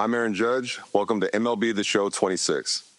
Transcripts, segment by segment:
I'm Aaron Judge. Welcome to MLB The Show 26.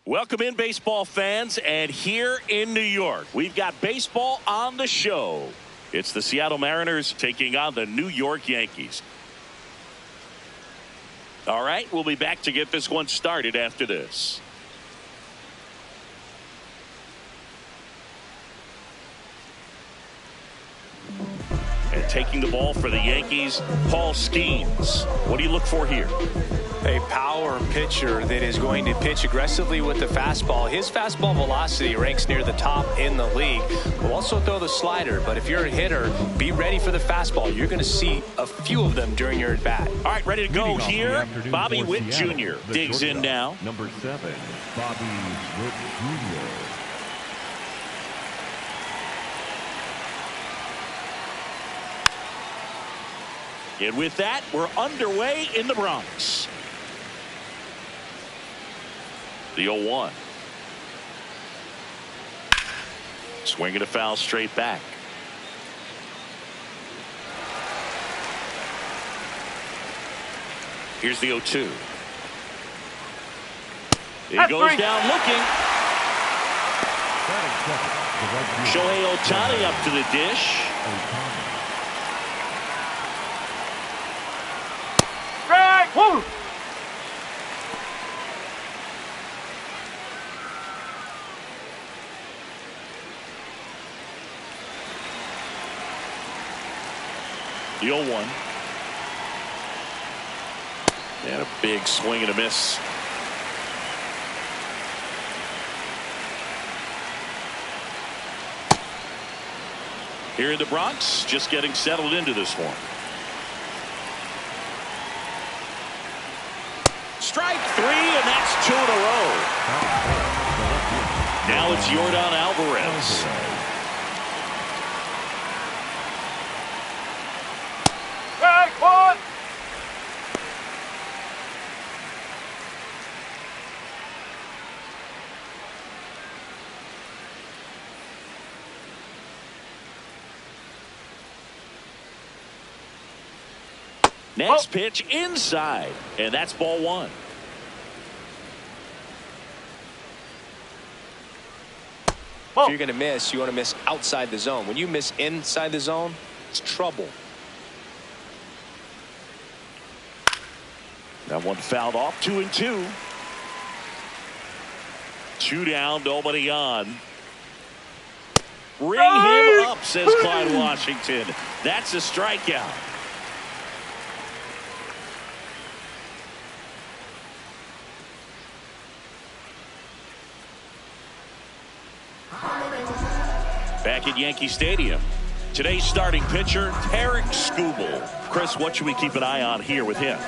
Welcome in, baseball fans, and here in New York, we've got baseball on the show. It's the Seattle Mariners taking on the New York Yankees. All right, we'll be back to get this one started after this. And taking the ball for the Yankees, Paul Skeens. What do you look for here? A power pitcher that is going to pitch aggressively with the fastball. His fastball velocity ranks near the top in the league. Will also throw the slider, but if you're a hitter, be ready for the fastball. You're going to see a few of them during your at-bat. All right, ready to go here. Bobby Witt Jr. digs in now. Number 7, Bobby Witt Jr. And with that, we're underway in the Bronx. The 0-1. Swinging a foul straight back. Here's the 0-2. It goes down looking. Shohei Ohtani up to the dish. Woo! The 0-1. And a big swing and a miss. Here in the Bronx, just getting settled into this one. Strike 3, and that's 2 in a row. Now it's Yordan Alvarez. Strike 1. Next pitch inside, and that's ball 1. If you're going to miss, you want to miss outside the zone. When you miss inside the zone, it's trouble. That one fouled off. 2-2. 2 down, nobody on. Ring him up, says Clyde Washington. That's a strikeout. Back at Yankee Stadium. Today's starting pitcher, Tarik Skubal. Chris, what should we keep an eye on here with him?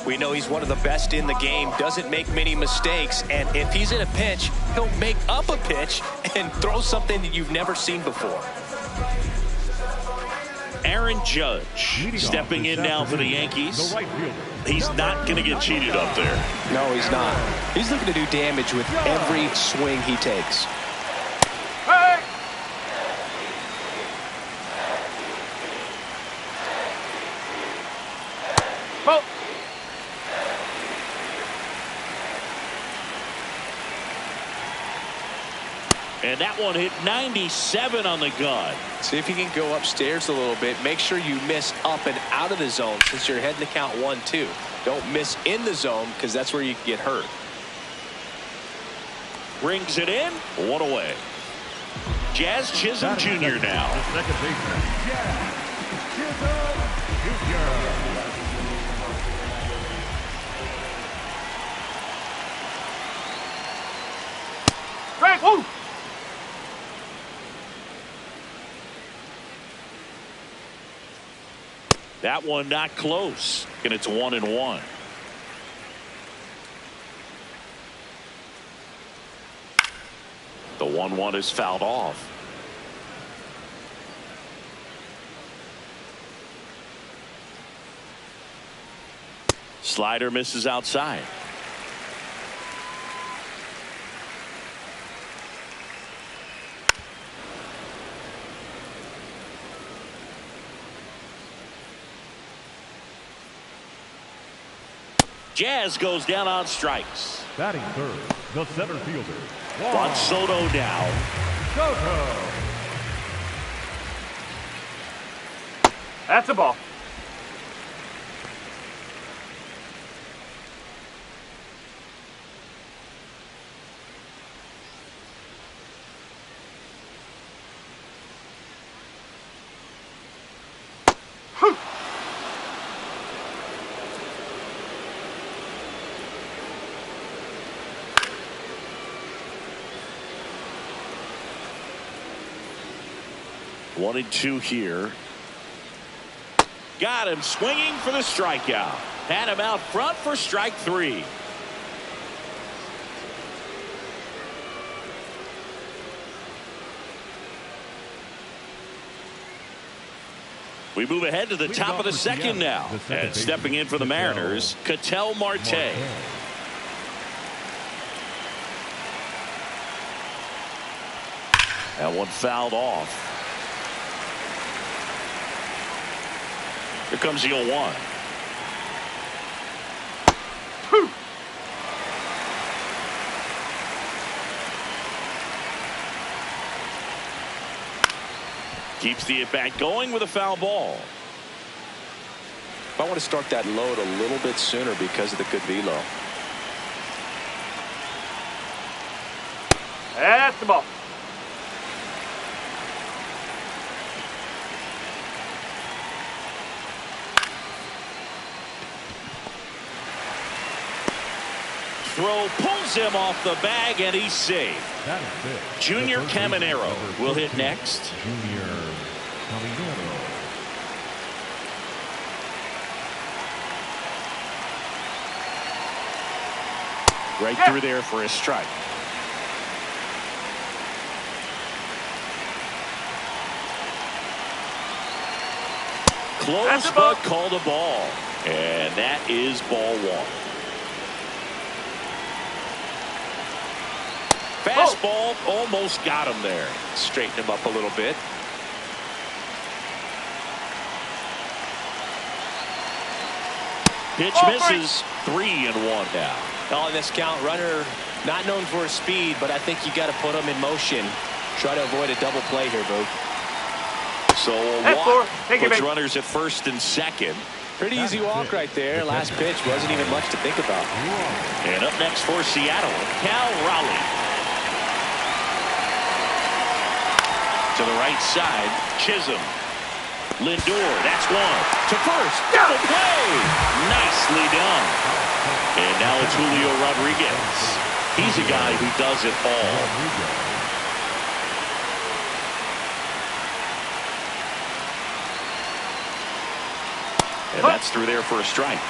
We know he's one of the best in the game, doesn't make many mistakes, and if he's in a pinch, he'll make up a pitch and throw something that you've never seen before. Aaron Judge stepping in now for the Yankees. He's not going to get cheated up there. No, he's not. He's looking to do damage with every swing he takes. Hey! Oh! And that one hit 97 on the gun. See if you can go upstairs a little bit. Make sure you miss up and out of the zone since you're heading to count 1-2. Don't miss in the zone because that's where you can get hurt. Brings it in. 1 away. Jazz Chisholm Jr. now. The second baseman, Jazz Chisholm Jr. Strike! Woo! That one not close. And it's 1-1. The 1-1 is fouled off. Slider misses outside. Jazz goes down on strikes. Batting third, the center fielder, Juan Soto now. Soto. That's a ball. Whew. One and two here. Got him swinging for the strikeout. Had him out front for strike three. We move ahead to the top of the second now. And stepping in for the Mariners, Ketel Marte. That one fouled off. Here comes the 0-1. Keeps the at-bat going with a foul ball. I want to start that load a little bit sooner because of the good velo. That's the ball. Throw pulls him off the bag, and he's safe. That is it. Junior Caminero will hit next. Junior Caminero. Right through there for a strike. Close but called a ball. And that is ball one. Fastball almost got him there. Straighten him up a little bit. Pitch misses. 3-1 now. On this count, runner not known for his speed, but I think you got to put him in motion. Try to avoid a double play here, Boo. So a walk puts runners at first and second. Pretty easy walk right there. Last pitch wasn't even much to think about. And up next for Seattle, Cal Raleigh. To the right side, Chisholm. Lindor, that's one. To first, double play. Nicely done. And now it's Julio Rodriguez. He's a guy who does it all. And that's through there for a strike.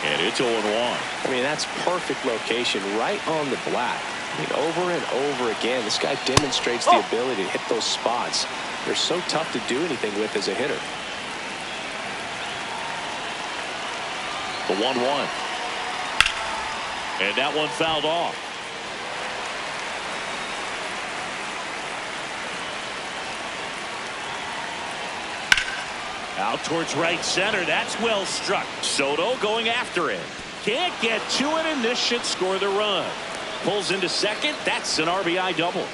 And it's 0-1. I mean, that's perfect location right on the black. I mean, over and over again, this guy demonstrates the ability to hit those spots. They're so tough to do anything with as a hitter. The 1-1. And that one fouled off. Out towards right center. That's well struck. Soto going after it. Can't get to it, and this should score the run. Pulls into second. That's an RBI double.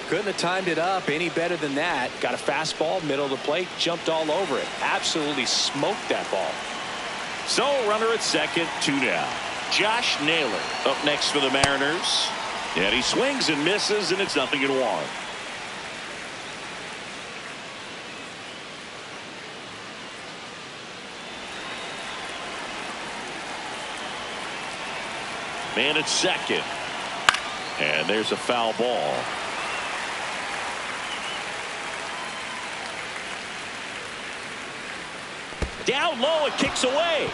Couldn't have timed it up any better than that. Got a fastball, middle of the plate, jumped all over it. Absolutely smoked that ball. So runner at second, 2 down. Josh Naylor up next for the Mariners. And he swings and misses, and it's 0-1. Man at second. And there's a foul ball. Down low, it kicks away.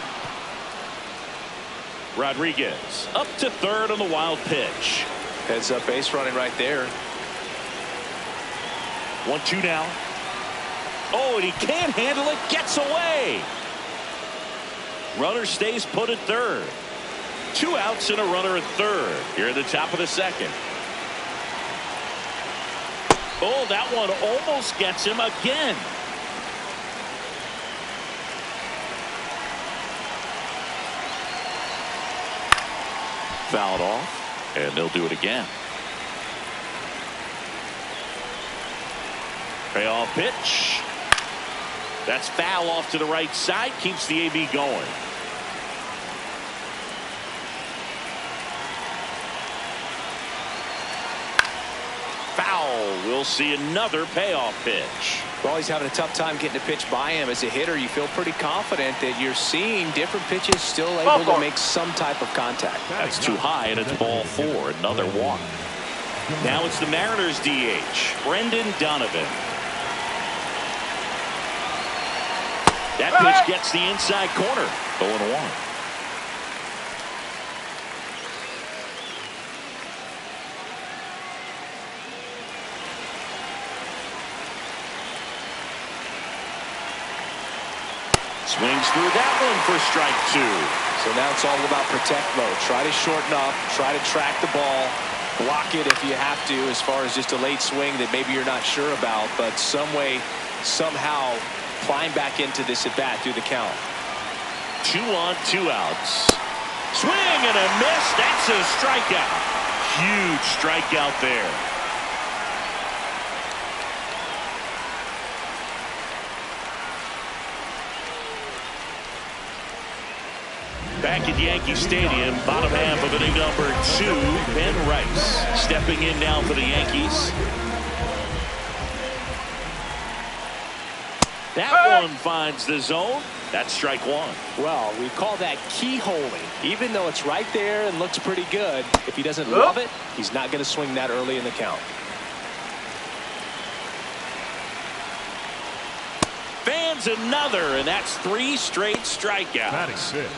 Rodriguez up to third on the wild pitch. Heads up base running right there. 1-2 now. Oh, and he can't handle it. Gets away. Runner stays put at third. 2 outs and a runner at third. Here at the top of the second. Oh, that one almost gets him again. Fouled off, and they'll do it again. Payoff pitch. That's foul off to the right side. Keeps the AB going. Foul. We'll see another payoff pitch. Well, he's having a tough time getting a pitch by him. As a hitter, you feel pretty confident that you're seeing different pitches still able to make some type of contact. That's too high, and it's ball 4. Another walk. Now it's the Mariners DH, Brendan Donovan. That pitch gets the inside corner. 0-1. Swings through that one for strike 2. So now it's all about protect mode. Try to shorten up, try to track the ball, block it if you have to, as far as just a late swing that maybe you're not sure about, but some way, somehow climb back into this at bat through the count. 2 on, 2 outs. Swing and a miss. That's a strikeout. Huge strikeout there. Back at Yankee Stadium, bottom half of inning number 2, Ben Rice stepping in now for the Yankees. That one finds the zone. That's strike 1. Well, we call that keyholing. Even though it's right there and looks pretty good, if he doesn't love it, he's not going to swing that early in the count. Fans another, and that's 3 straight strikeouts. Batting 6.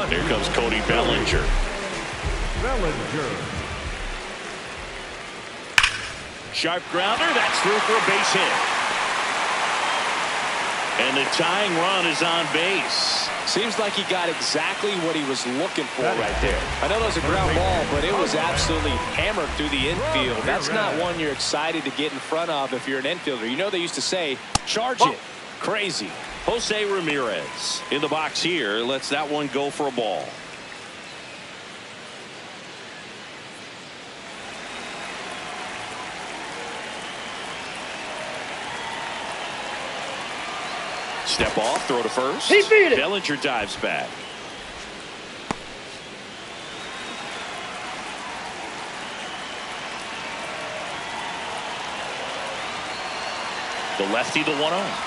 Here comes Cody Bellinger. Bellinger. Sharp grounder. That's through for a base hit. And the tying run is on base. Seems like he got exactly what he was looking for right there. I know that was a ground ball, but it was absolutely hammered through the infield. That's not one you're excited to get in front of if you're an infielder. You know they used to say, charge it. Crazy. Jose Ramirez in the box here. Lets that one go for a ball. Step off, throw to first. He beat it. Bellinger dives back. The lefty, the 1-0.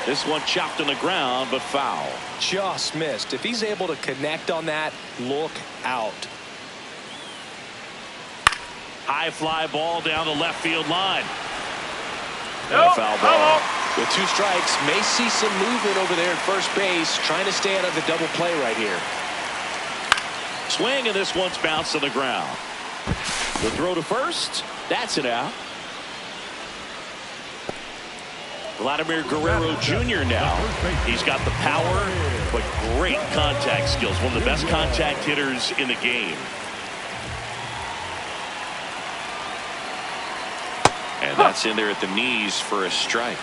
This one chopped on the ground, but foul. Just missed. If he's able to connect on that, look out. High fly ball down the left field line. And Nope. a foul ball. With 2 strikes, may see some movement over there at first base, trying to stay out of the double play right here. Swing, and this one's bounced on the ground. The throw to first. That's it out. Vladimir Guerrero Jr. now. He's got the power, but great contact skills. One of the best contact hitters in the game. And that's in there at the knees for a strike.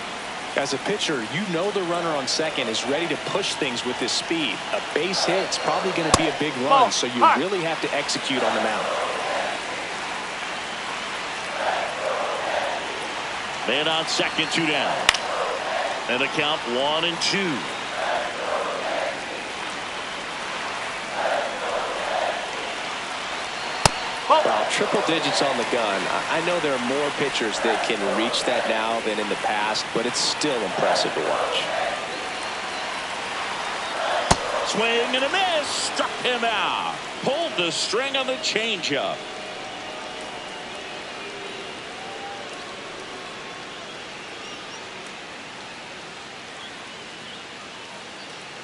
As a pitcher, you know the runner on second is ready to push things with his speed. A base hit's probably going to be a big run, so you really have to execute on the mound. Man on second, 2 down. And the count 1-2. Well, triple digits on the gun. I know there are more pitchers that can reach that now than in the past, but it's still impressive to watch. Swing and a miss. Struck him out. Pulled the string on the changeup.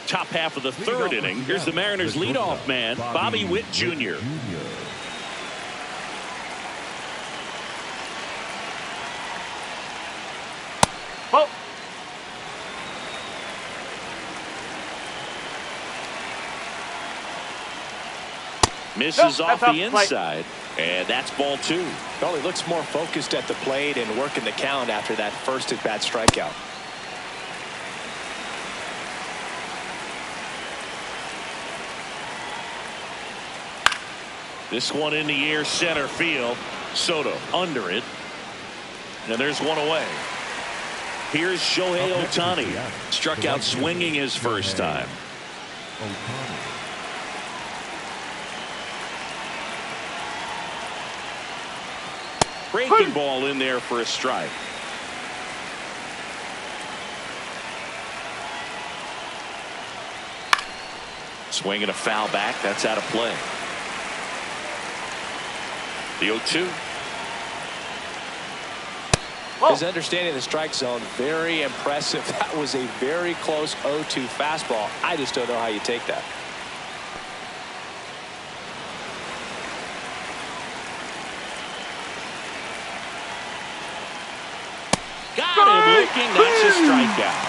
Top half of the 3rd inning. Here's the Mariners leadoff man, Bobby Witt Jr. Oh. Misses Nope, off that's the off the plate. inside, and that's ball 2. Well, he looks more focused at the plate and working the count after that first at-bat strikeout. This one in the air, center field. Soto under it. And there's one away. Here's Shohei Ohtani. Struck out swinging his first time. Breaking ball in there for a strike. Swinging a foul back. That's out of play. The 0-2. His understanding of the strike zone, very impressive. That was a very close 0-2 fastball. I just don't know how you take that. Got him looking. That's a strikeout.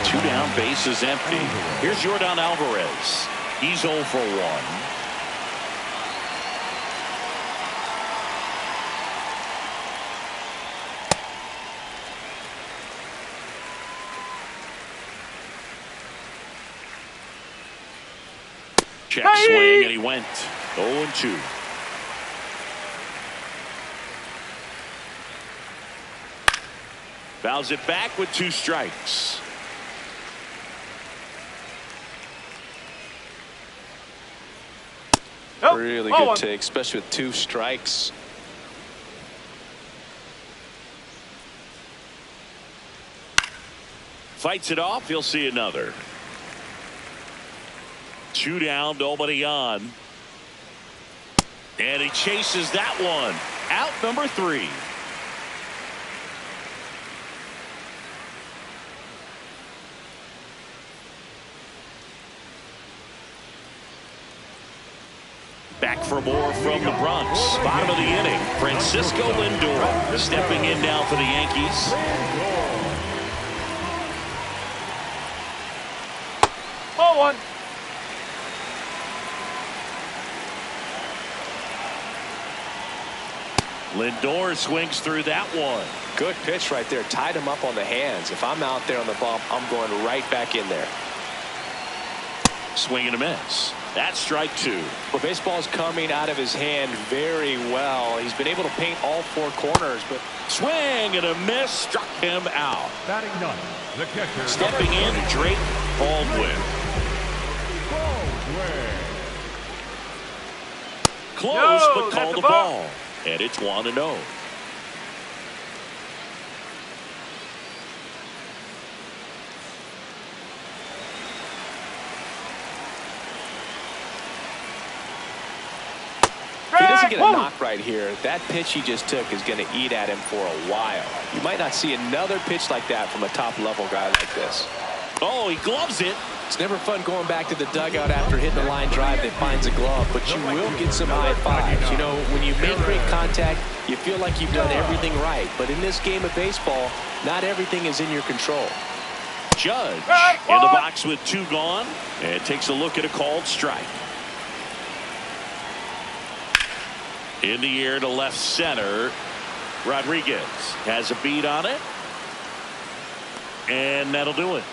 2 down, base is empty. Here's Yordan Alvarez. He's 0 for 1. Check swing, and he went 0-2. Fouls it back with 2 strikes. Really good take, especially with 2 strikes. Fights it off. He'll see another. 2 down, nobody on. And he chases that one. Out number 3. Back for more from the Bronx. Bottom of the inning. Francisco Lindor stepping in now for the Yankees. Ball 1. Lindor swings through that one. Good pitch right there. Tied him up on the hands. If I'm out there on the bump, I'm going right back in there. Swing and a miss. That's strike 2. Well, baseball's coming out of his hand very well. He's been able to paint all 4 corners, but swing and a miss, struck him out. Batting 9th, the catcher. Stepping in, Drake Baldwin. Close, but called the ball. And it's 1-0. If he doesn't get a knock right here, that pitch he just took is going to eat at him for a while. You might not see another pitch like that from a top-level guy like this. Oh, he gloves it. It's never fun going back to the dugout after hitting a line drive that finds a glove, but you will get some high fives. You know, when you make great contact, you feel like you've done everything right. But in this game of baseball, not everything is in your control. Judge in the box with 2 gone, and takes a look at a called strike. In the air to left center. Rodriguez has a beat on it. And that'll do it.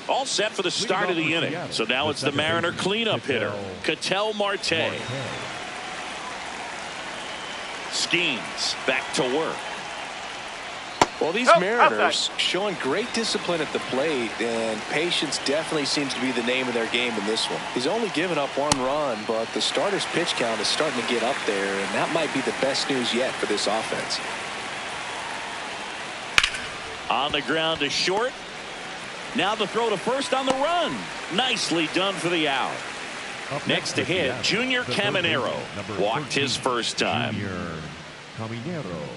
All set for the start of the inning. So now it's the Mariner cleanup hitter, Ketel Marte. Skeens back to work. Well, these Mariners showing great discipline at the plate, and patience definitely seems to be the name of their game in this one. He's only given up 1 run, but the starter's pitch count is starting to get up there, and that might be the best news yet for this offense. On the ground to short. Now the throw to first on the run. Nicely done for the out. Next to hit, Junior Caminero. Walked his first time. Junior Caminero.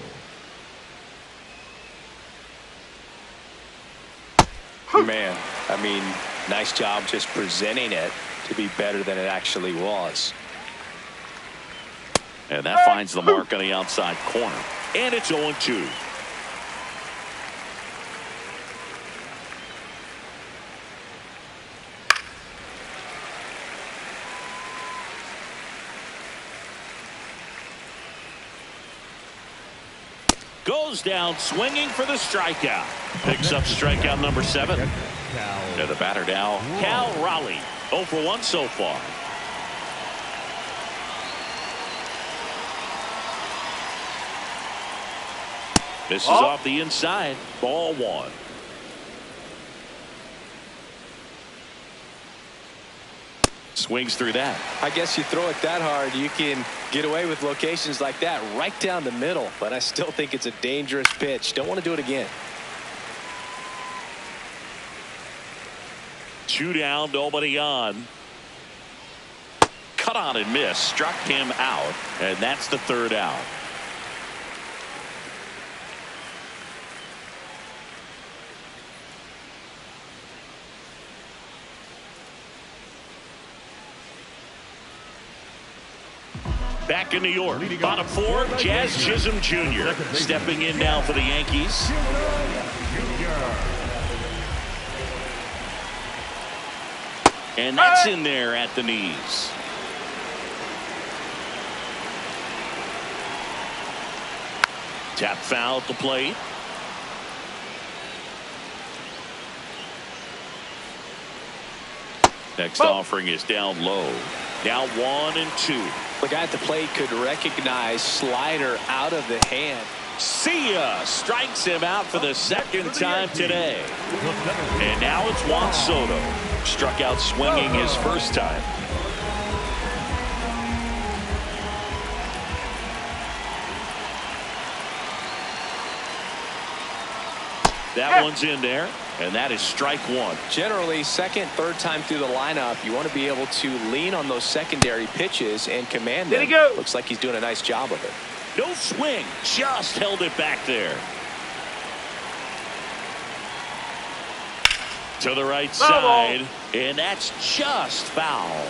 Man, I mean, nice job just presenting it to be better than it actually was. And that finds the mark on the outside corner. And it's 0-2. Goes down swinging for the strikeout. Picks up strikeout number 7. To the batter now, Cal Raleigh. 0 for 1 so far. This is off the inside. Ball 1. Swings through that. I guess you throw it that hard, you can get away with locations like that right down the middle. But I still think it's a dangerous pitch. Don't want to do it again. 2 down, nobody on. Cut on and miss. Struck him out. And that's the 3rd out. Back in New York, bottom 4, Jazz Chisholm Jr. stepping in now for the Yankees. And that's in there at the knees. Tap foul at the plate. Next offering is down low. Now 1-2. The guy at the plate could recognize slider out of the hand. See ya. Strikes him out for the 2nd time today. And now it's Juan Soto. Struck out swinging his 1st time. That one's in there, and that is strike 1. Generally, 2nd, 3rd time through the lineup, you want to be able to lean on those secondary pitches and command them. Looks like he's doing a nice job of it. No swing, just held it back there. To the right side, and that's just foul.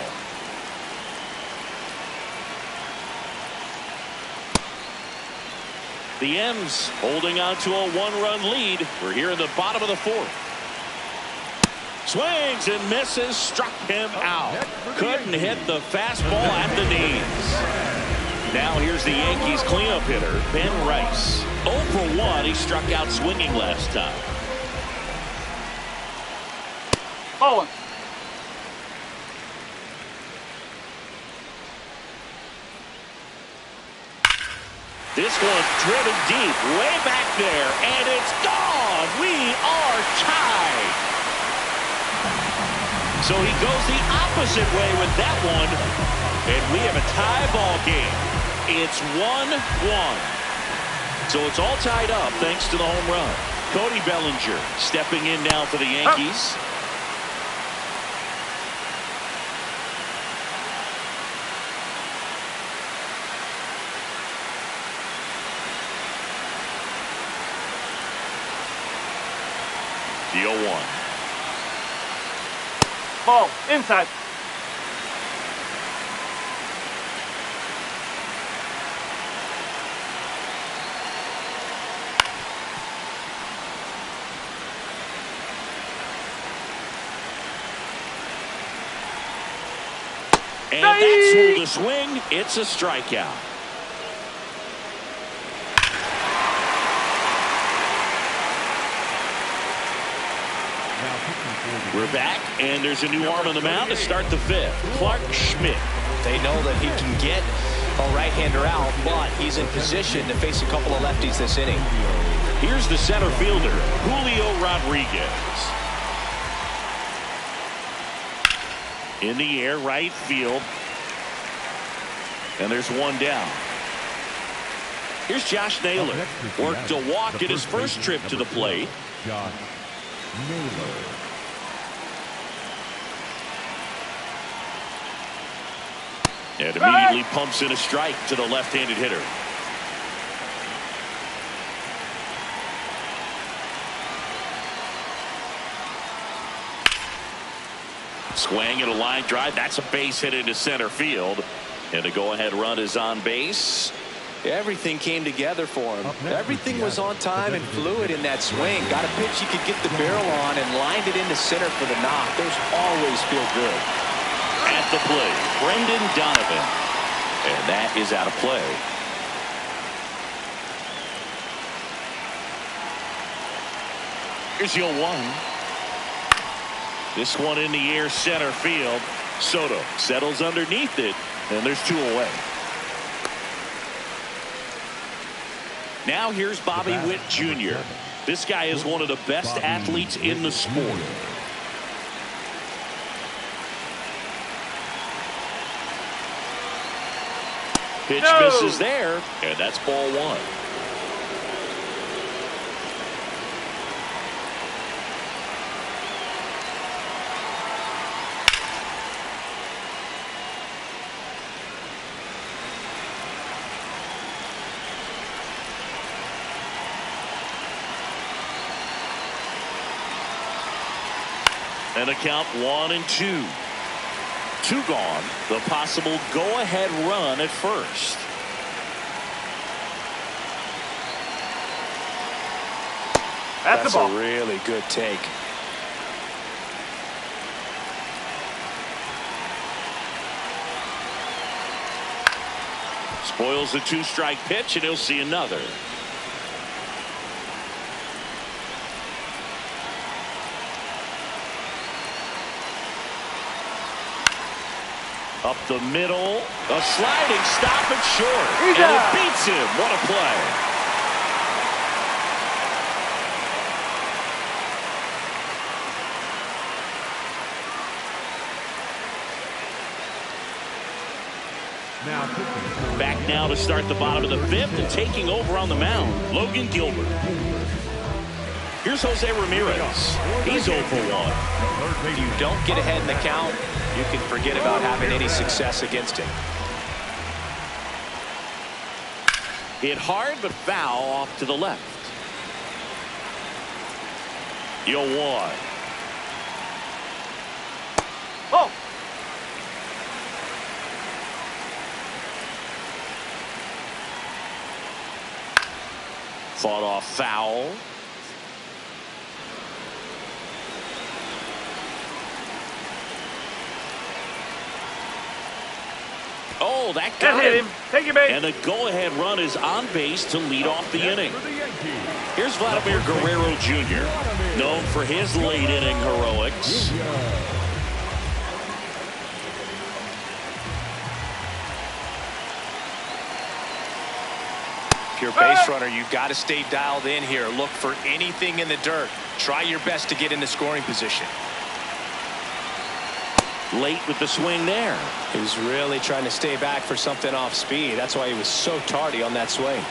The M's holding on to a 1-run lead. We're here in the bottom of the 4th. Swings and misses, struck him out. Couldn't hit the fastball at the knees. Now here's the Yankees cleanup hitter, Ben Rice. 0 for 1, he struck out swinging last time. Ball 1. This one driven deep, way back there, and it's gone. We are tied. So he goes the opposite way with that one, and we have a tie ball game. It's 1-1. So it's all tied up thanks to the home run. Cody Bellinger stepping in now for the Yankees. The 0-1. Ball inside. And that's through the swing. It's a strikeout. We're back, and there's a new arm on the mound to start the 5th. Clark Schmidt. They know that he can get a right-hander out, but he's in position to face a couple of lefties this inning. Here's the center fielder, Julio Rodriguez. In the air, right field. And there's one down. Here's Josh Naylor. Worked a walk at his first trip to the plate. Josh Naylor. And immediately pumps in a strike to the left-handed hitter. Swing and a line drive. That's a base hit into center field. And the go-ahead run is on base. Everything came together for him. Everything was on time and fluid in that swing. Got a pitch he could get the barrel on and lined it into center for the knock. Those always feel good. At the plate, Brendan Donovan. And that is out of play. Here's your 1. This one in the air, center field. Soto settles underneath it, and there's 2 away. Now here's Bobby Witt Jr. This guy is one of the best athletes in the sport. Pitch misses there, and that's ball 1. And a count 1-2. 2 gone. The possible go-ahead run at first. That's the ball. A really good take. Spoils the 2-strike pitch, and he'll see another. Up the middle, a sliding stop at short, and it beats him. What a play. Back now to start the bottom of the 5th, and taking over on the mound, Logan Gilbert. Here's Jose Ramirez. He's 0 for 1. If you don't get ahead in the count, you can forget about having any success against him. Hit hard, but foul off to the left. Yo 1. Oh. Fought off foul. Oh, that got hit him. Take your base. And the go-ahead run is on base to lead off the inning. Here's Vladimir Guerrero Jr., known for his late-inning heroics. If you're a base runner, you've got to stay dialed in here. Look for anything in the dirt. Try your best to get into scoring position. Late with the swing there. He was really trying to stay back for something off speed. That's why he was so tardy on that swing.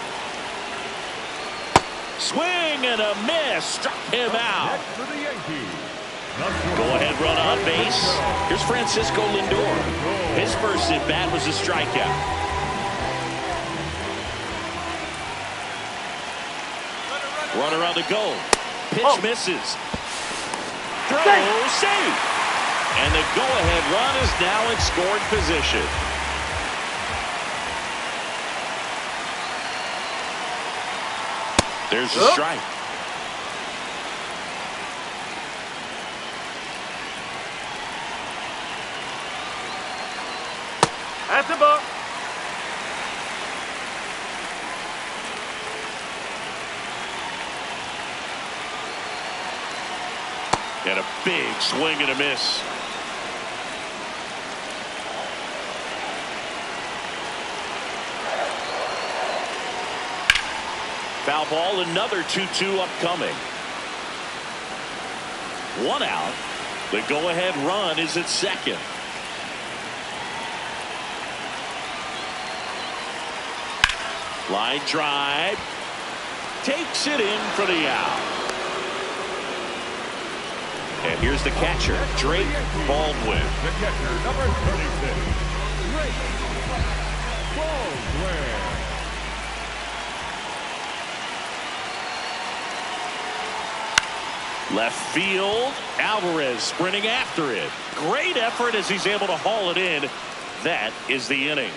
Swing and a miss. Struck him out. Go ahead run on base. Here's Francisco Lindor. His first at bat was a strikeout. Runner on the go. Pitch misses. Throw safe. And the go-ahead run is now in scoring position. There's a strike. That's a ball. And a big swing and a miss. Foul ball, another 2-2 upcoming. 1 out. The go-ahead run is at second. Line drive. Takes it in for the out. And here's the catcher, Drake Baldwin. The catcher, number 36, Drake Baldwin. Left field, Alvarez sprinting after it. Great effort as he's able to haul it in. That is the inning.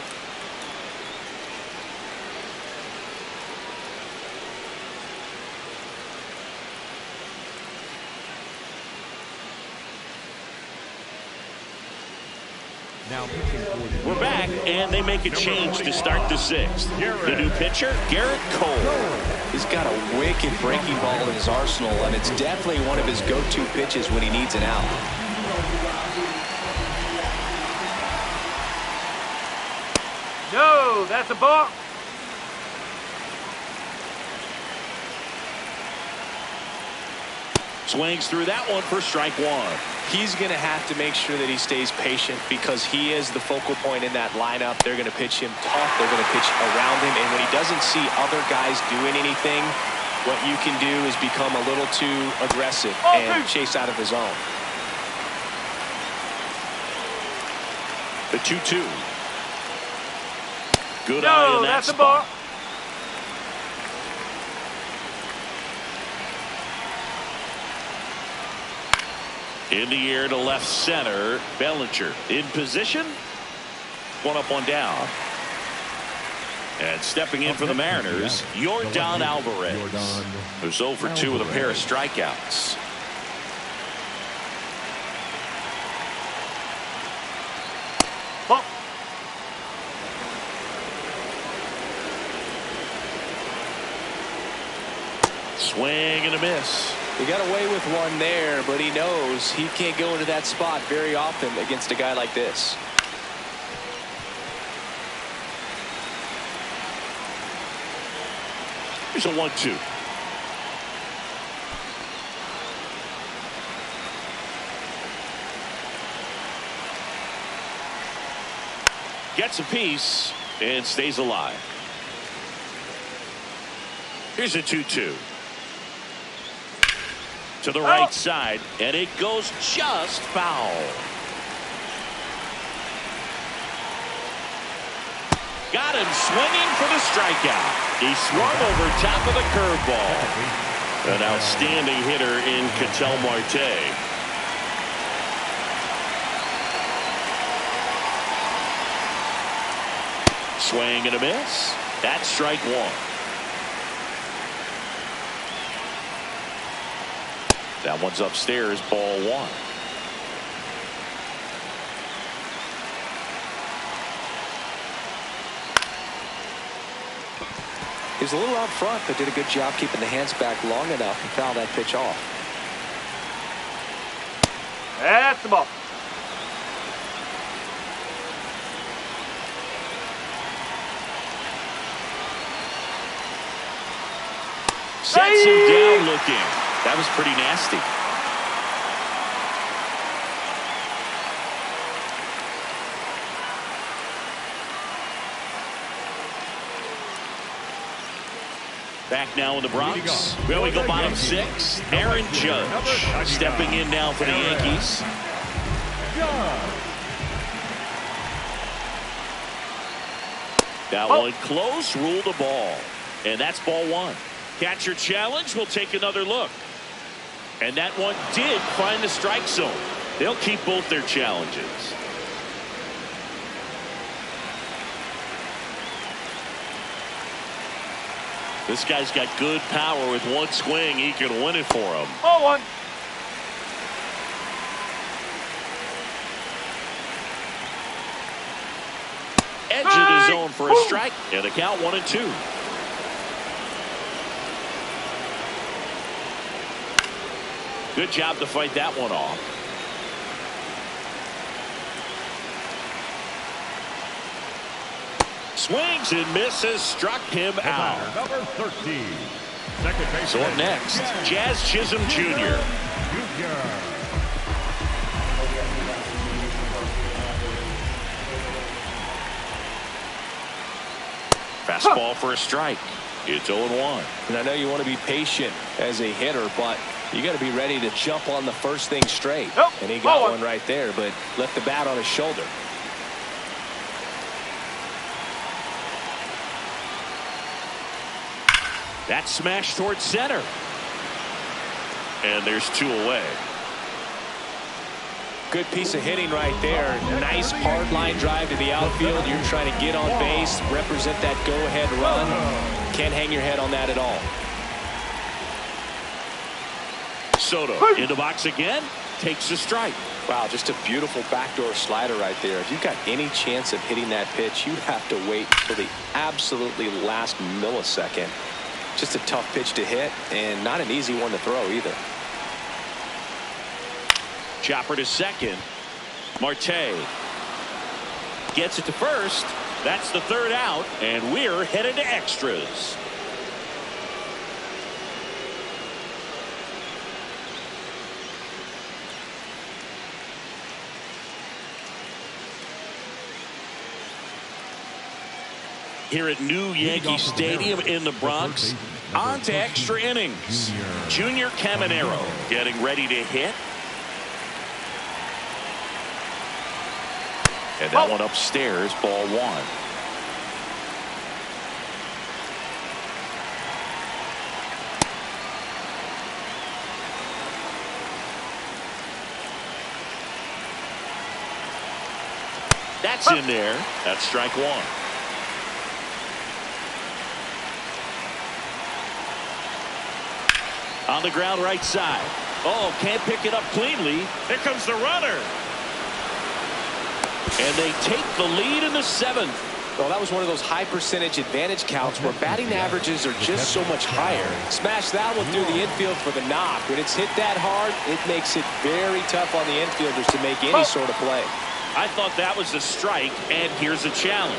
Now pitching for the We're back, and they make a change to start the sixth. The new pitcher, Garrett Cole. He's got a wicked breaking ball in his arsenal, and it's definitely one of his go-to pitches when he needs an out. No, that's a ball. Swings through that one for strike one. He's going to have to make sure that he stays patient because he is the focal point in that lineup. They're going to pitch him tough. They're going to pitch around him. And when he doesn't see other guys doing anything, what you can do is become a little too aggressive and chase out of the zone. The 2-2. Good eye on that that's a spot. ball. In the air to left center, Bellinger in position. One up, one down. And stepping in for the Mariners, Yordan Alvarez. Who's 0 for 2 with a pair of strikeouts. Ball. Swing and a miss. He got away with one there, but he knows he can't go into that spot very often against a guy like this. Here's a 1-2. Gets a piece and stays alive. Here's a 2-2. To the right side, and it goes just foul. Got him swinging for the strikeout. He swung over top of the curveball. An outstanding hitter in Ketel Marte. Swing and a miss. That's strike one. That one's upstairs, ball one. He was a little out front, but did a good job keeping the hands back long enough and foul that pitch off. That's the ball. Sets him down looking. That was pretty nasty. Back now in the Bronx. Where we go bottom six. Aaron Judge stepping in now for the Yankees. That one close, ruled the ball. And that's ball one. Catcher challenge. We'll take another look. And that one did find the strike zone. They'll keep both their challenges. This guy's got good power. With one swing, he can win it for him. Ball one. Edge of the zone for a strike. And the count 1-2. Good job to fight that one off. Swings and misses, struck him out. Number 13. Second base. So up next, Jazz Chisholm Jr. Fastball for a strike. It's 0-1. And I know you want to be patient as a hitter, but you got to be ready to jump on the first thing straight. And he got one right there, but left the bat on his shoulder. That smash towards center. And there's two away. Good piece of hitting right there. Nice hard line drive to the outfield. You're trying to get on base, represent that go-ahead run. Can't hang your head on that at all. Soto in the box again. Takes a strike. Wow, just a beautiful backdoor slider right there. If you've got any chance of hitting that pitch, you have to wait until the absolutely last millisecond. Just a tough pitch to hit and not an easy one to throw either. Chopper to second. Marte gets it to first. That's the third out, and we're headed to extras. Here at New Yankee Stadium in the Bronx, on to extra innings. Junior Caminero getting ready to hit. And that one upstairs, ball one. That's in there. That's strike one. On the ground right side. Oh, can't pick it up cleanly. Here comes the runner. And they take the lead in the seventh. Well, that was one of those high percentage advantage counts where batting averages are just so much higher. Smash that one through the infield for the knock. When it's hit that hard, it makes it very tough on the infielders to make any sort of play. I thought that was a strike, and here's a challenge.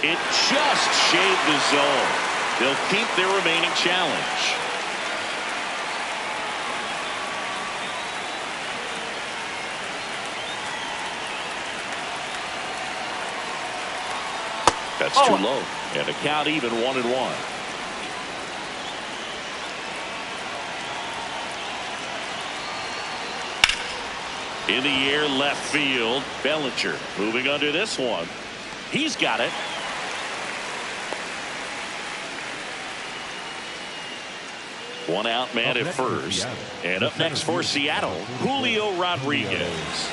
It just shaved the zone. They'll keep their remaining challenge. That's too low. And the count even 1-1. In the air left field. Bellinger moving under this one. He's got it. One out man at first. And up next for Seattle, Julio Rodriguez.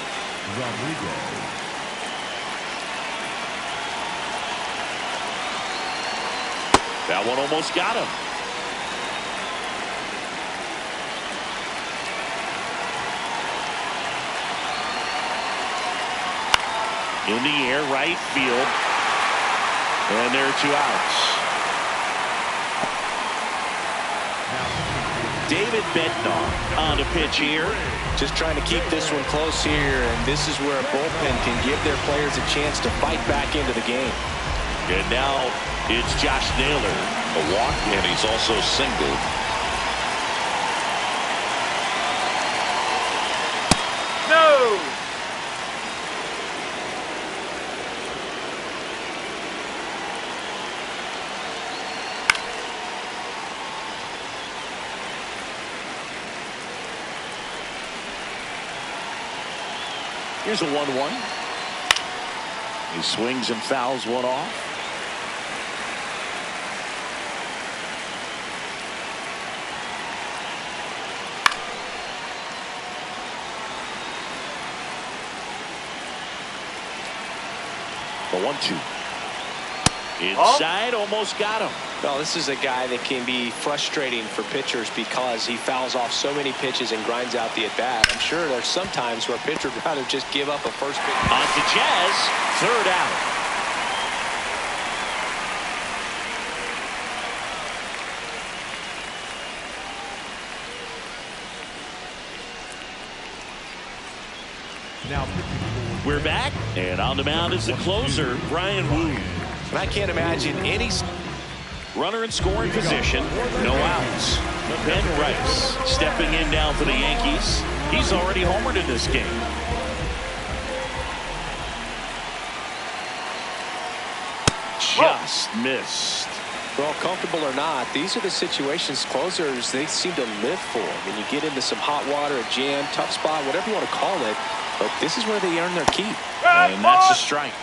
That one almost got him. In the air, right field. And there are 2 outs. David Bednar on the pitch here. Just trying to keep this one close here, and this is where a bullpen can give their players a chance to fight back into the game. And now it's Josh Naylor. A walk, and he's also singled. No! Here's a 1-1. He swings and fouls one off. The 1-2. Inside, almost got him. Well, this is a guy that can be frustrating for pitchers because he fouls off so many pitches and grinds out the at-bat. I'm sure there's some times where a pitcher would rather just give up a first pitch. On to Jazz, third out. We're back, and on the mound is the closer, Brian Wu. And I can't imagine any runner in scoring position, no outs. Ben Rice stepping in now for the Yankees. He's already homered in this game. Just missed. Well, comfortable or not, these are the situations closers they seem to live for. When you get into some hot water, a jam, tough spot, whatever you want to call it, but this is where they earn their keep. And that's a strike.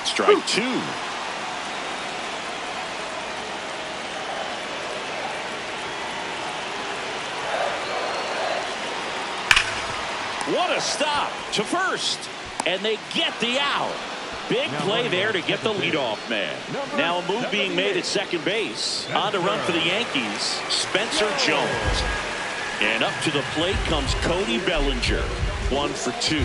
Strike 2. What a stop to first, and they get the out. Big play there to get the leadoff man. Now a move being made at second base. On to run for the Yankees, Spencer Jones. And up to the plate comes Cody Bellinger. 1 for 2.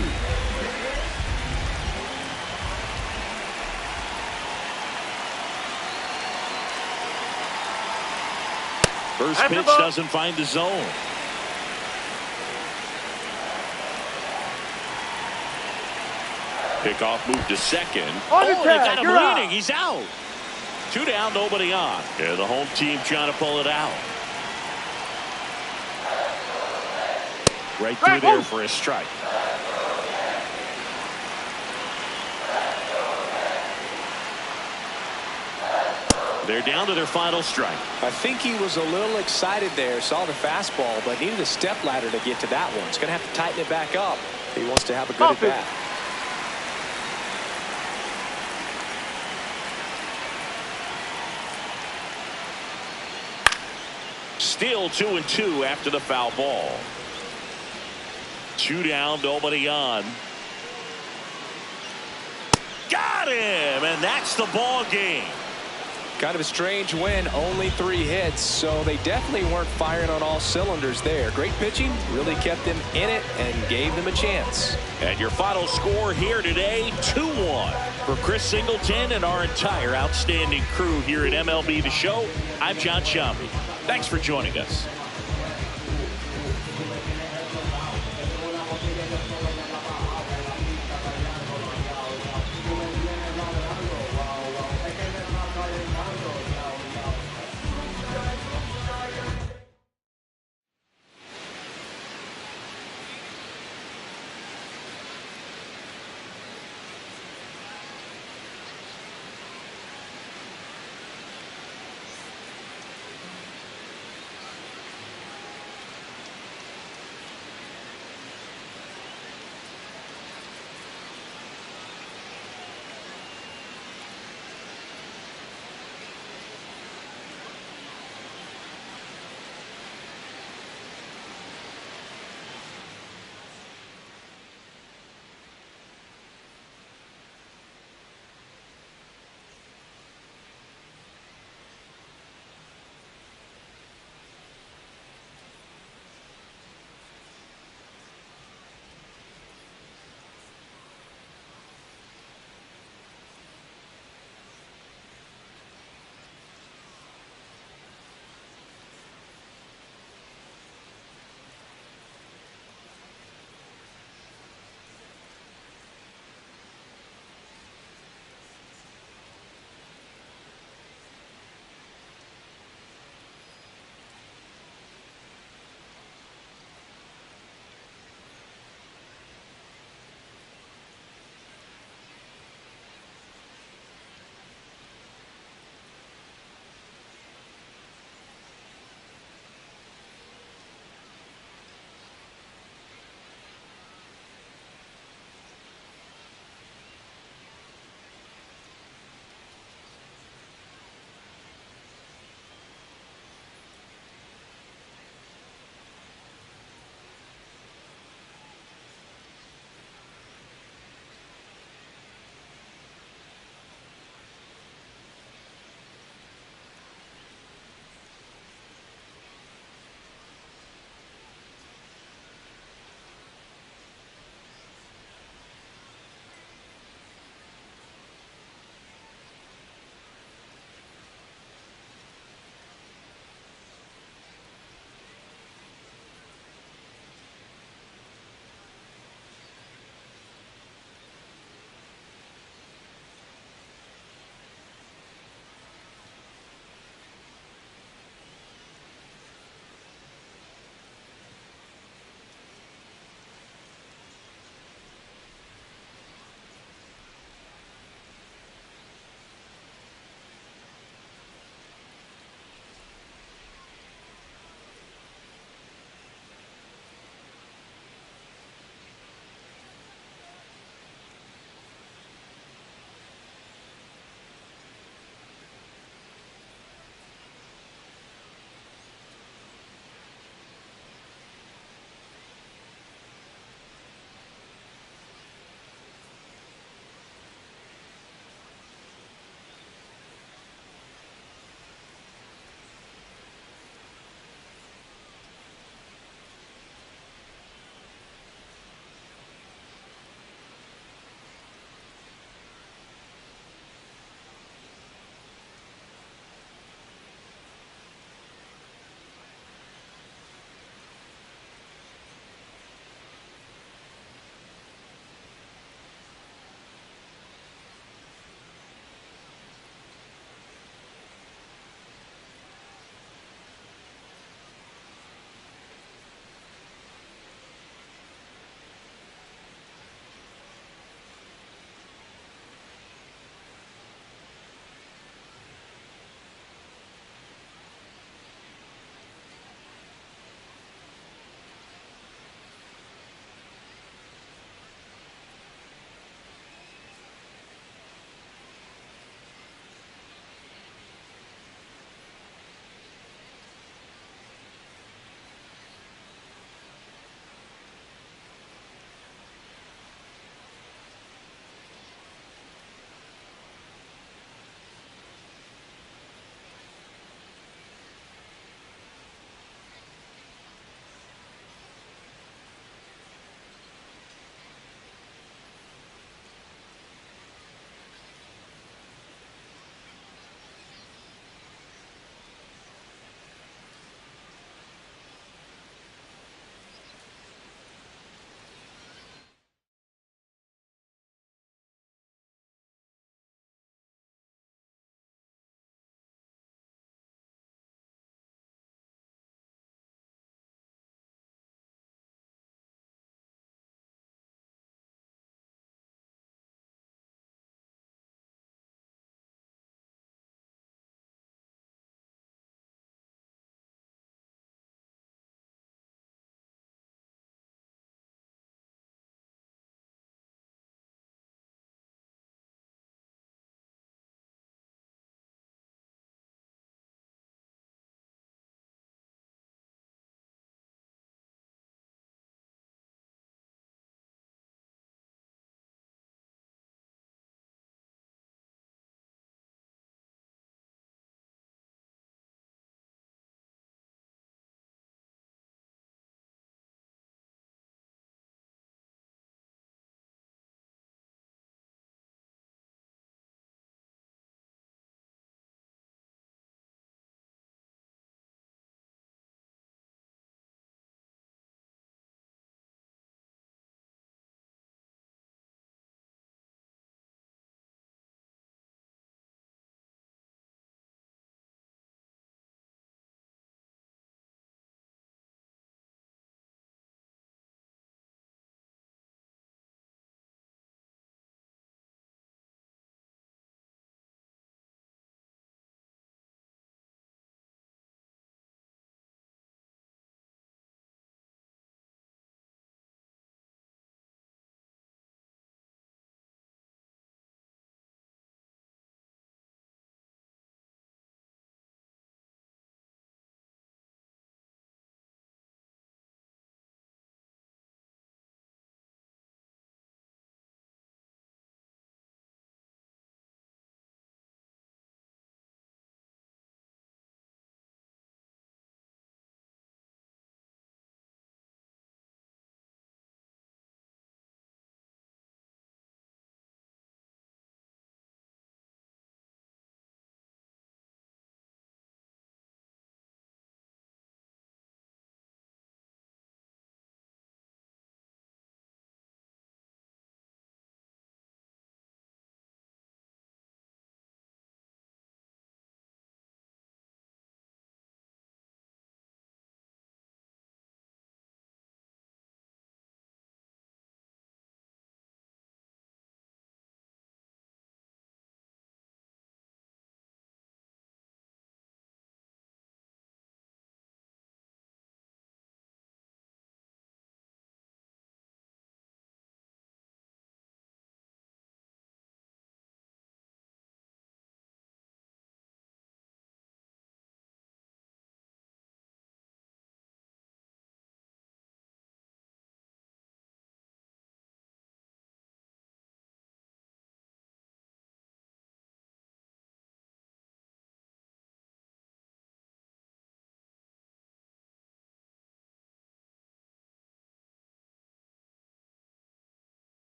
First pitch doesn't find the zone. Pickoff move to second. On the They tag, got him you're leading. out. He's out. 2 down, nobody on. Yeah, the home team trying to pull it out. Right through there for a strike. They're down to their final strike. I think he was a little excited there, saw the fastball, but needed a step ladder to get to that one. He's going to have to tighten it back up if he wants to have a good at bat. Still 2-2 after the foul ball. 2 down, nobody on. Got him, and that's the ball game. Kind of a strange win, only 3 hits, so they definitely weren't firing on all cylinders there. Great pitching, really kept them in it and gave them a chance. And your final score here today, 2-1. For Chris Singleton and our entire outstanding crew here at MLB The Show, I'm John Sciambi. Thanks for joining us.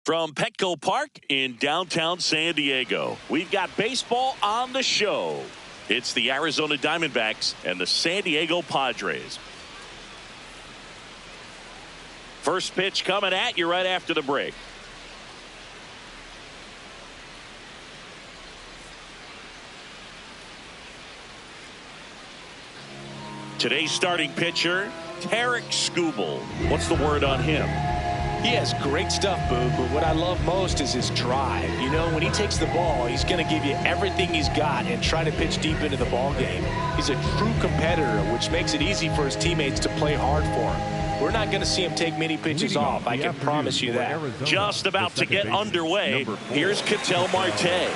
From Petco Park in downtown San Diego, we've got baseball on the show. It's the Arizona Diamondbacks and the San Diego Padres. First pitch coming at you right after the break. Today's starting pitcher, Tarik Skubal. What's the word on him? He has great stuff, Boog, but what I love most is his drive. You know, when he takes the ball, he's going to give you everything he's got and try to pitch deep into the ball game. He's a true competitor, which makes it easy for his teammates to play hard for him. We're not going to see him take many pitches off. I can promise you that. Just about to get underway. Here's Ketel Marte.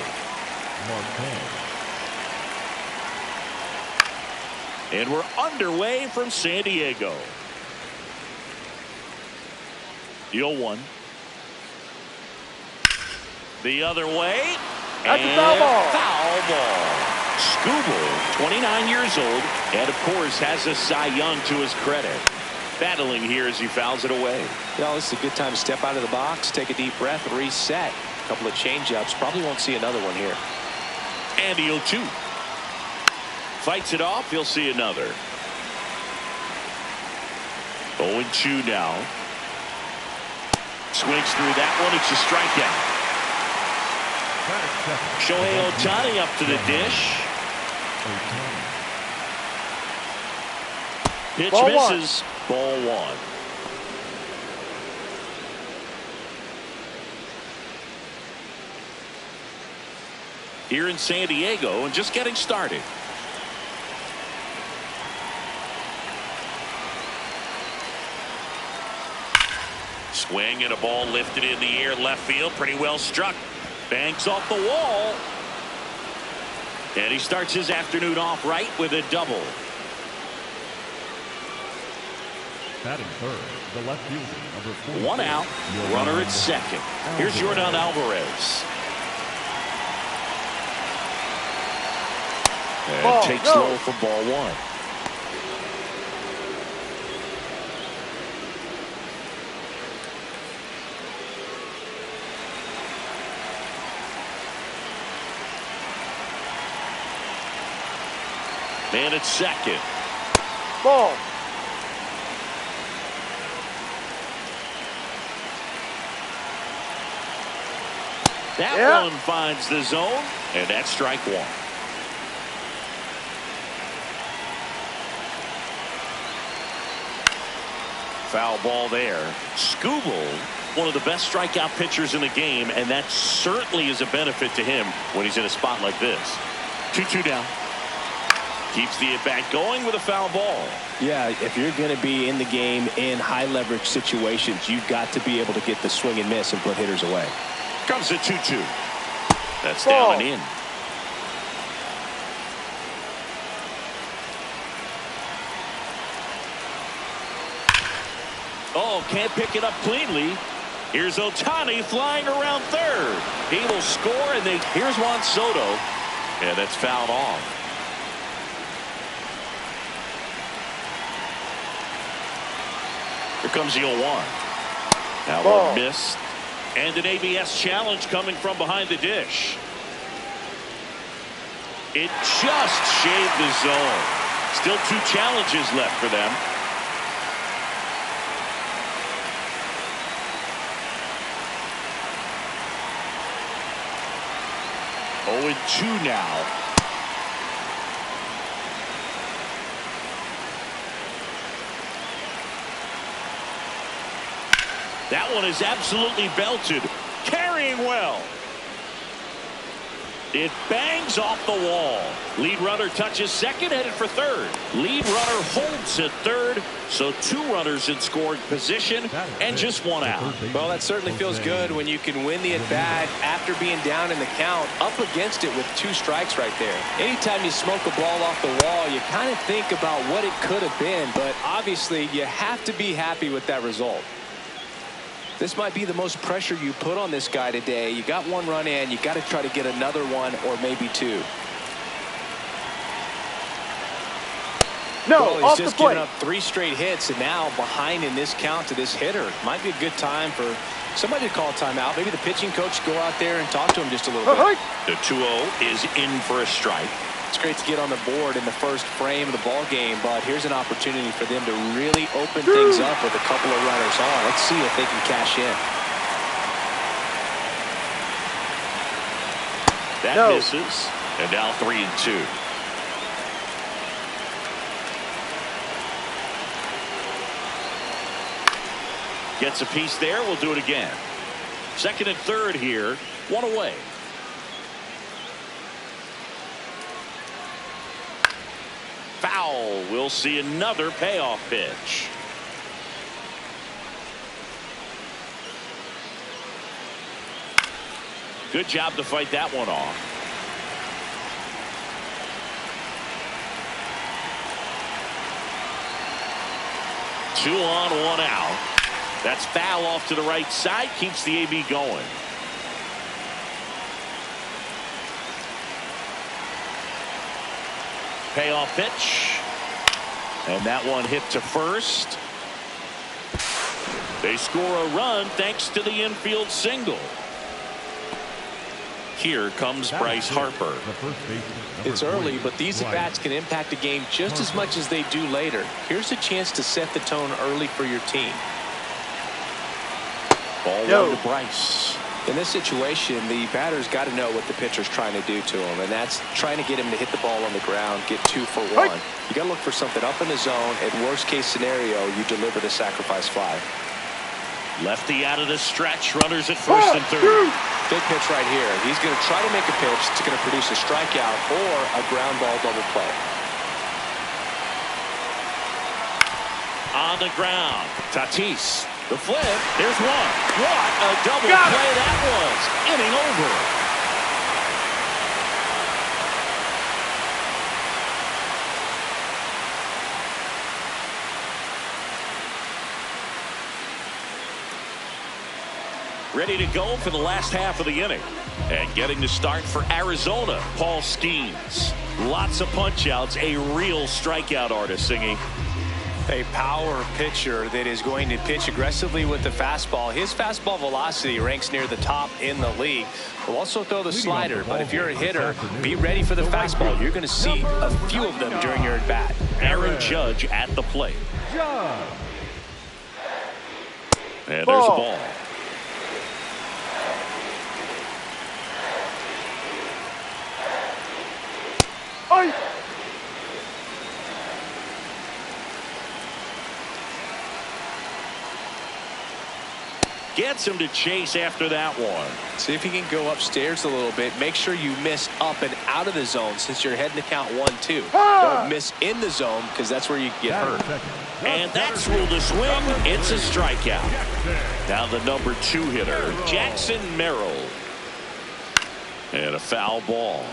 And we're underway from San Diego. 0-1. The other way. That's a foul ball. Foul ball. Skubal, 29 years old, and of course has a Cy Young to his credit. Battling here as he fouls it away. You know, this is a good time to step out of the box, take a deep breath, reset. A couple of change-ups. Probably won't see another one here. And the 0-2. Fights it off. He'll see another. 0-2 now. Swings through that one. It's a strikeout. Shohei Ohtani up to the dish. Pitch Ball misses. Ball one. Here in San Diego and just getting started. Swing and a ball lifted in the air left field. Pretty well struck. Banks off the wall. And he starts his afternoon off right with a double. Batting third, the left fielder, number 4. One out. Runner at second. Here's Yordan Alvarez. And Ball, takes go. low for ball one. Man at second. Ball. That one finds the zone, and that's strike one. Foul ball there. Skubal, one of the best strikeout pitchers in the game, and that certainly is a benefit to him when he's in a spot like this. 2-2 down. Keeps the at-bat going with a foul ball. Yeah, if you're going to be in the game in high-leverage situations, you've got to be able to get the swing and miss and put hitters away. Comes a 2-2. That's Ball. down and in. Oh, can't pick it up cleanly. Here's Ohtani flying around third. He will score, and here's Juan Soto. And that's fouled off. Here comes the 0-1. Now Ball. one missed. And an ABS challenge coming from behind the dish. It just shaved the zone. Still 2 challenges left for them. Oh, and 2 now. That one is absolutely belted. Carrying well. It bangs off the wall. Lead runner touches second, headed for third. Lead runner holds at third. So 2 runners in scoring position and just 1 out. Well, that certainly feels good when you can win the at-bat after being down in the count, up against it with 2 strikes right there. Anytime you smoke a ball off the wall, you kind of think about what it could have been, but obviously you have to be happy with that result. This might be the most pressure you put on this guy today. You got 1 run in, you got to try to get another 1 or maybe 2. No, well, he's off just the plate. given up 3 straight hits, and now behind in this count to this hitter. Might be a good time for Somebody to call a timeout. Maybe the pitching coach go out there and talk to him just a little bit. The 2-0 is in for a strike. It's great to get on the board in the first frame of the ball game, but here's an opportunity for them to really open things up with a couple of runners on. Let's see if they can cash in. That misses, and now 3-2. Gets a piece there. We'll do it again. Second and third here. One away. Foul. We'll see another payoff pitch. Good job to fight that one off. Two on, one out. That's foul off to the right side. Keeps the AB going. Payoff pitch. And that one hit to first. They score a run thanks to the infield single. Here comes Bryce Harper. It's early, but these at-bats can impact a game just as much as they do later. Here's a chance to set the tone early for your team. Ball one to Bryce. In this situation, the batter's got to know what the pitcher's trying to do to him, and that's trying to get him to hit the ball on the ground, get 2 for 1. You got to look for something up in the zone. At worst case scenario, you deliver the sacrifice fly. Lefty out of the stretch. Runners at first and third. Big pitch right here. He's going to try to make a pitch that's going to produce a strikeout or a ground ball double play. On the ground. Tatis. The flip. There's one. What a double play that was. Inning over. Ready to go for the last half of the inning. And getting to start for Arizona, Paul Skeens. Lots of punch-outs, a real strikeout artist singing. A power pitcher that is going to pitch aggressively with the fastball. His fastball velocity ranks near the top in the league. Will also throw the slider, but if you're a hitter, be ready for the fastball. You're going to see a few of them during your at-bat. Aaron Judge at the plate. And there's a ball. Gets him to chase after that one. See if he can go upstairs a little bit. Make sure you miss up and out of the zone since you're heading to count 1-2. Don't miss in the zone because that's where you get hurt. And that's ruled a swing. It's a strikeout. Now the number 2 hitter, Jackson Merrill. And a foul ball.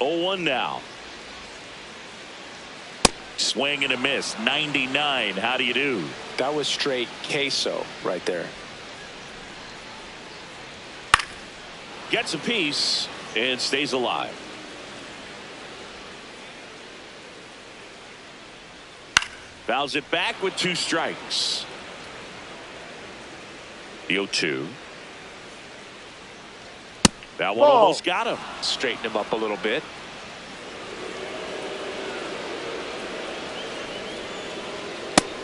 0-1 now. Swing and a miss. 99. How do you do? That was straight queso right there. Gets a piece and stays alive. Fouls it back with 2 strikes. The 0-2. That one almost got him. Straighten him up a little bit.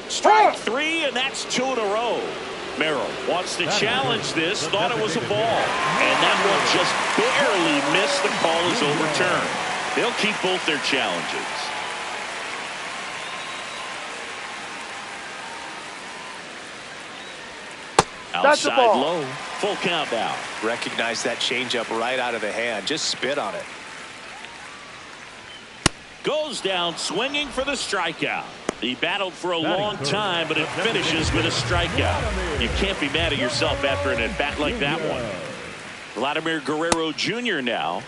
Strike 3, and that's 2 in a row. Merrill wants to challenge this. Thought it was a ball. And that one just barely missed. The call is overturned. They'll keep both their challenges. Outside low. Full count now. Recognize that changeup right out of the hand. Just spit on it. Goes down swinging for the strikeout. He battled for a long time, but it finishes with a strikeout. You can't be mad at yourself after an at-bat like that one. Vladimir Guerrero Jr. now.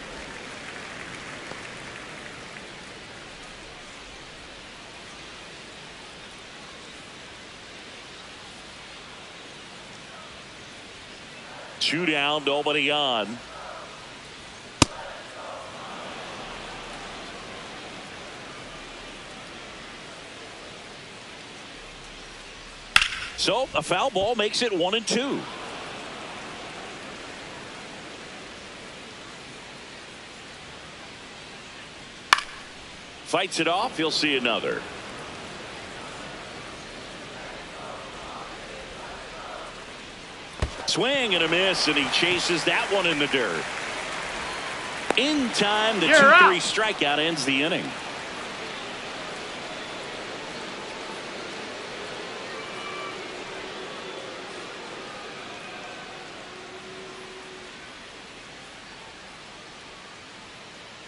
Two down, nobody on. So a foul ball makes it 1-2. Fights it off. He'll see another. Swing and a miss, and he chases that one in the dirt. In time, the 2-3 strikeout ends the inning.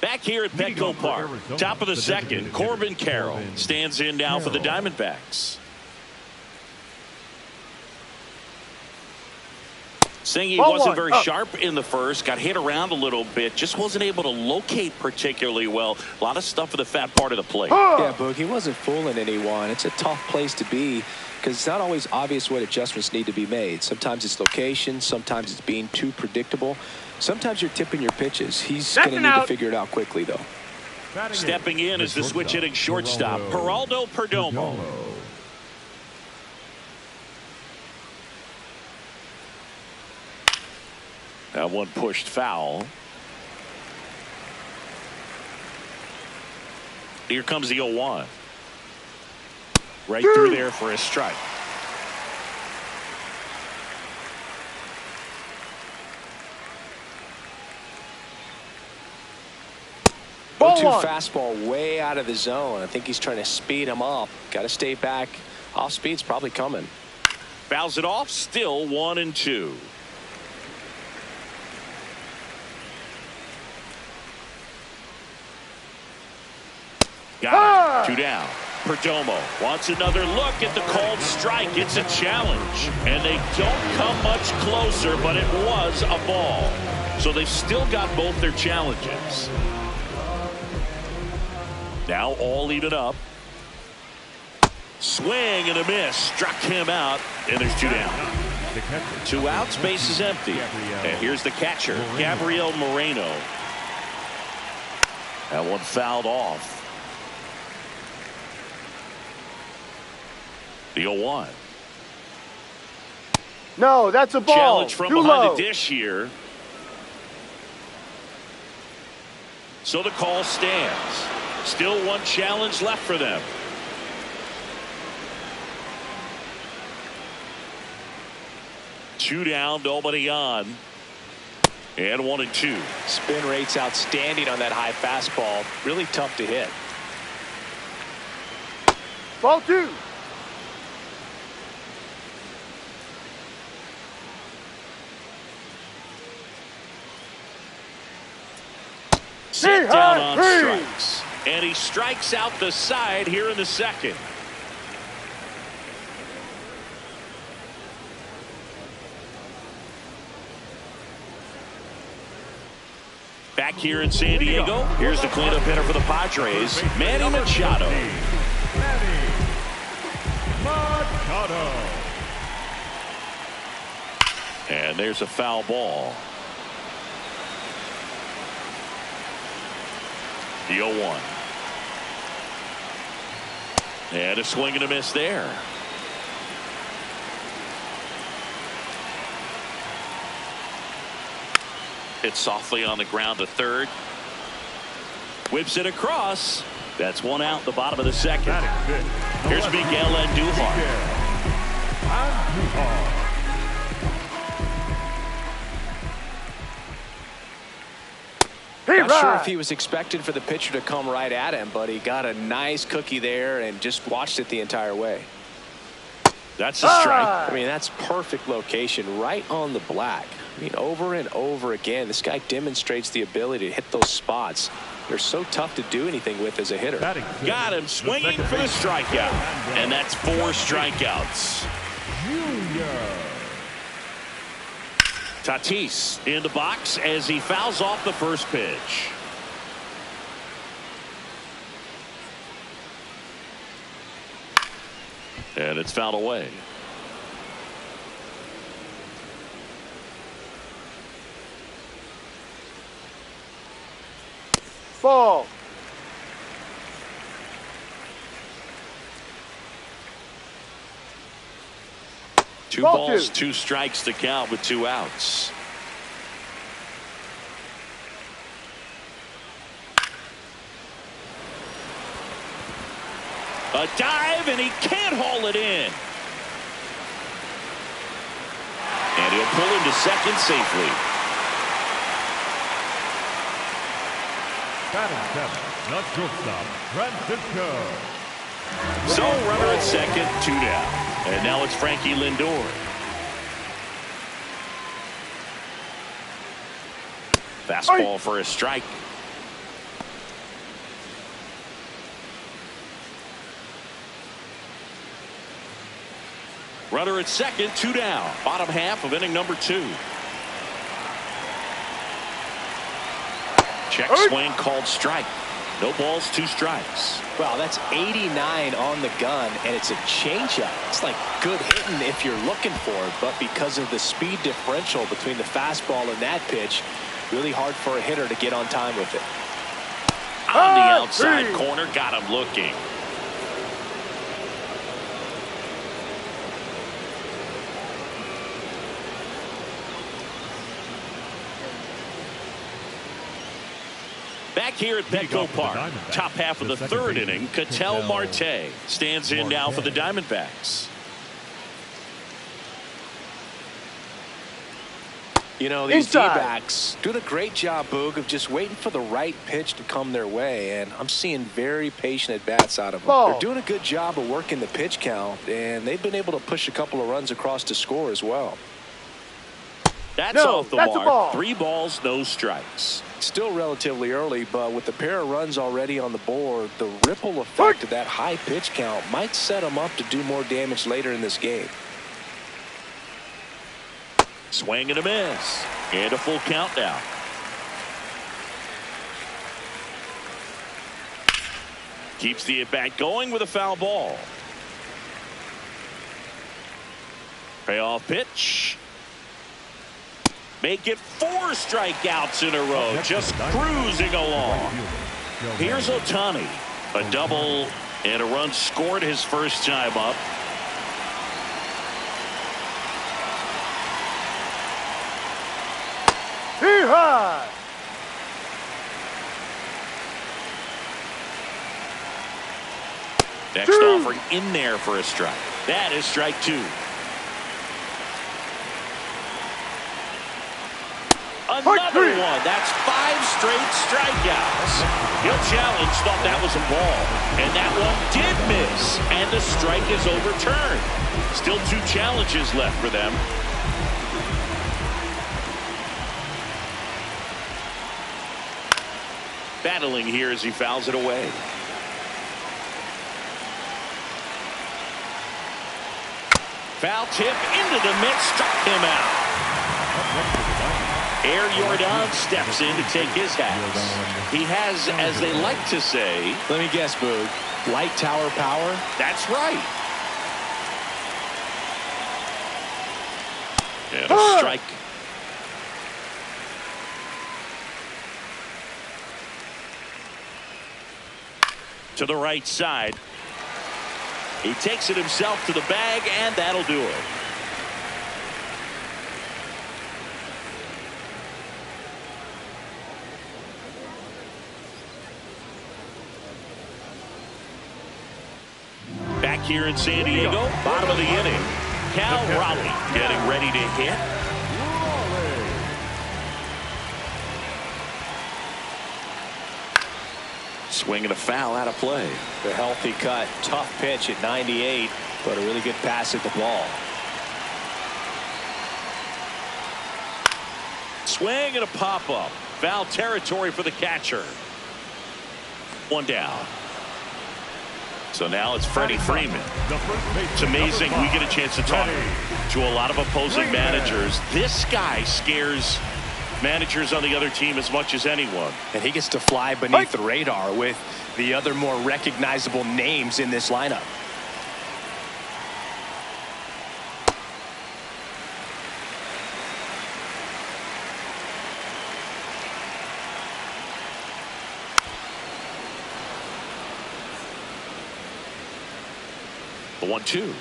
Back here at Petco Park, top of the second, Corbin Carroll stands in now for the Diamondbacks. Singy wasn't very sharp in the first, got hit around a little bit, just wasn't able to locate particularly well. A lot of stuff for the fat part of the plate. Yeah, Boog, he wasn't fooling anyone. It's a tough place to be because it's not always obvious what adjustments need to be made. Sometimes it's location, sometimes it's being too predictable. Sometimes you're tipping your pitches. He's going to need to figure it out quickly, though. Stepping in is the switch hitting shortstop, Geraldo Perdomo. That one pushed foul. Here comes the 0-1. Right through there for a strike. Fastball way out of the zone. I think he's trying to speed him up. Got to stay back. Off speed's probably coming. Fouls it off. Still 1-2. Got it. 2 down. Perdomo wants another look at the called strike. It's a challenge. And they don't come much closer, but it was a ball. So they've still got both their challenges. Now all even up. Swing and a miss. Struck him out. And there's 2 down. 2 outs. Base is empty. And here's the catcher, Gabriel Moreno. That one fouled off. The 0-1. No, that's a ball. Challenge from Too behind low. the dish here. So the call stands. Still 1 challenge left for them. Two down, nobody on. And 1-2. Spin rate's outstanding on that high fastball. Really tough to hit. Ball 2. Set down on strikes. And he strikes out the side here in the second. Back here in San Diego, here's the cleanup hitter for the Padres, Manny Machado. And there's a foul ball. The 0-1. And a swing and a miss there. Hit softly on the ground to third. Whips it across. That's 1 out, the bottom of the second. Here's Miguel Andujar. Not sure if he was expected for the pitcher to come right at him, but he got a nice cookie there and just watched it the entire way. That's a strike. I mean, that's perfect location right on the black. I mean, over and over again, this guy demonstrates the ability to hit those spots. They're so tough to do anything with as a hitter. Got him swinging for the strikeout. And that's 4 strikeouts. Tatis in the box as he fouls off the first pitch. And it's fouled away. Ball. Two Ball balls, 2. 2 strikes to count with 2 outs. A dive, and he can't haul it in. And he'll pull into second safely. Batting 7, the shortstop, Francisco. So runner at second, 2 down. And now it's Frankie Lindor. Fastball for a strike. Runner at second, 2 down. Bottom half of inning number 2. Check swing called strike. No balls, 2 strikes. Wow, that's 89 on the gun, and it's a changeup. It's like good hitting if you're looking for it, but because of the speed differential between the fastball and that pitch, really hard for a hitter to get on time with it. On the outside corner, got him looking. Back here at Petco Park, top half of the 3rd inning, Ketel Marte stands in now for the Diamondbacks. You know, these Inside. D-backs doing a great job, Boog, of just waiting for the right pitch to come their way, and I'm seeing very patient at-bats out of them. Ball. They're doing a good job of working the pitch count, and they've been able to push a couple of runs across to score as well. That's No, off the that's a mark. ball. 3 balls, no strikes. Still relatively early, but with the pair of runs already on the board, the ripple effect of that high pitch count might set them up to do more damage later in this game. Swing and a miss. And a full count now. Keeps the at-bat going with a foul ball. Payoff pitch. Make it 4 strikeouts in a row. Just cruising along. Here's Ohtani. A double and a run scored his first time up. Hee-haw! Next offering in there for a strike. That is strike 2. Another one. That's 5 straight strikeouts. He'll challenge, thought that was a ball. And that one did miss. And the strike is overturned. Still 2 challenges left for them. Battling here as he fouls it away. Foul tip into the mix, struck him out. Air Jordan steps in to take his hats. He has, as they like to say, Let me guess, Boog. Light tower power? that's right. And a strike. To the right side. He takes it himself to the bag, and that'll do it. Back here in San Diego, bottom of the inning. Cal Raleigh getting ready to hit. Swing and a foul out of play. The healthy cut. Tough pitch at 98, but a really good pass at the ball. Swing and a pop-up. Foul territory for the catcher. 1 down. So now it's Freddie Freeman. It's amazing we get a chance to talk to a lot of opposing managers. This guy scares managers on the other team as much as anyone. And he gets to fly beneath the radar with the other more recognizable names in this lineup. The 1-2.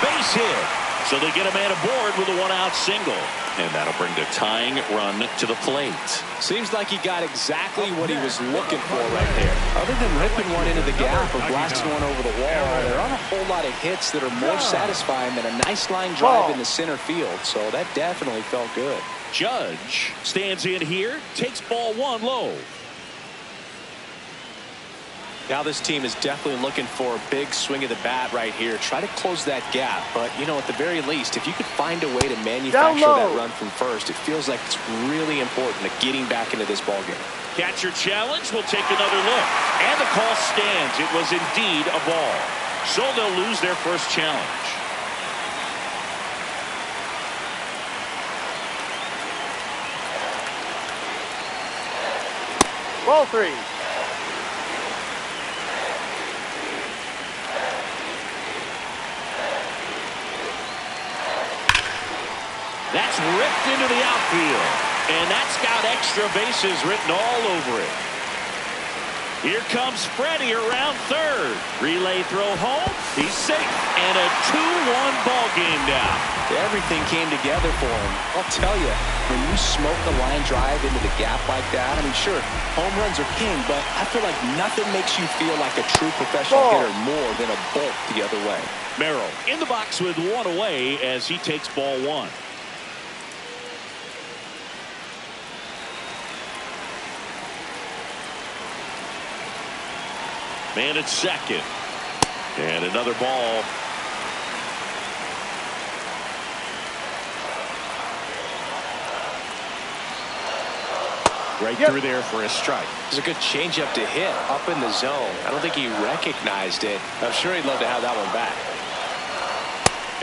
base hit. So they get a man aboard with a one-out single. And that'll bring the tying run to the plate. Seems like he got exactly what he was looking for right there. Other than ripping one into the gap or blasting one over the wall, there aren't a whole lot of hits that are more satisfying than a nice line drive in the center field. So that definitely felt good. Judge stands in here, takes ball one low. Now this team is definitely looking for a big swing of the bat right here. Try to close that gap. But, you know, at the very least, if you could find a way to manufacture that run from first, it feels like it's really important to getting back into this ballgame. Catcher challenge will take another look. And the call stands. It was indeed a ball. So they'll lose their first challenge. Ball 3. That's ripped into the outfield. And that's got extra bases written all over it. Here comes Freddie around third. Relay throw home. He's safe. And a 2-1 ball game now. Everything came together for him. I'll tell you, when you smoke a line drive into the gap like that, I mean, sure, home runs are king, but I feel like nothing makes you feel like a true professional hitter more than a bolt the other way. Merrill in the box with one away as he takes ball one. Man at second. And another ball. Right through there for a strike. It's a good changeup to hit up in the zone. I don't think he recognized it. I'm sure he'd love to have that one back.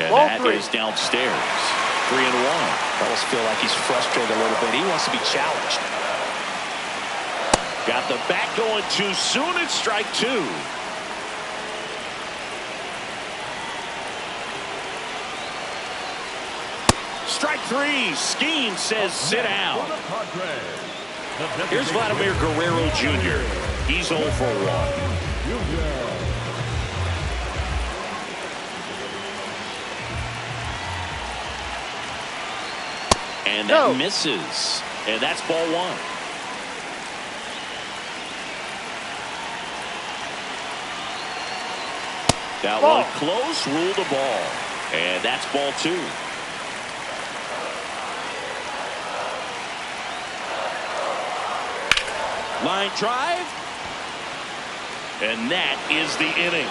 And that is downstairs. 3-1. I almost feel like he's frustrated a little bit. He wants to be challenged. Got the bat going too soon. It's strike two. Strike three. Scheme says sit down. Here's Vladimir Guerrero Jr. He's 0 for 1. And that misses. And that's ball one. That one close, ruled a ball. And that's ball two. Line drive. And that is the inning.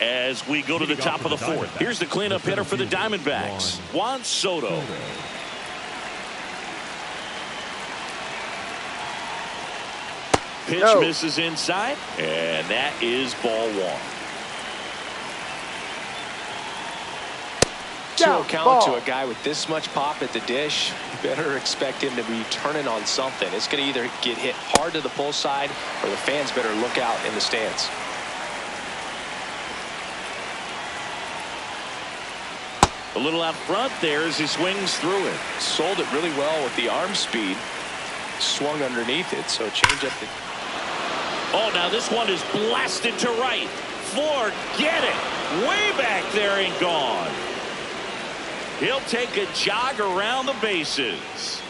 As we go to the top of the fourth. Here's the cleanup hitter for the Diamondbacks, Juan Soto. Pitch misses inside, and that is ball one. 2-0 count to a guy with this much pop at the dish. You better expect him to be turning on something. It's going to either get hit hard to the pull side, or the fans better look out in the stands. A little out front there as he swings through it. Sold it really well with the arm speed. Swung underneath it, so change up. Oh, now this one is blasted to right. Forget it. Way back there and gone. He'll take a jog around the bases.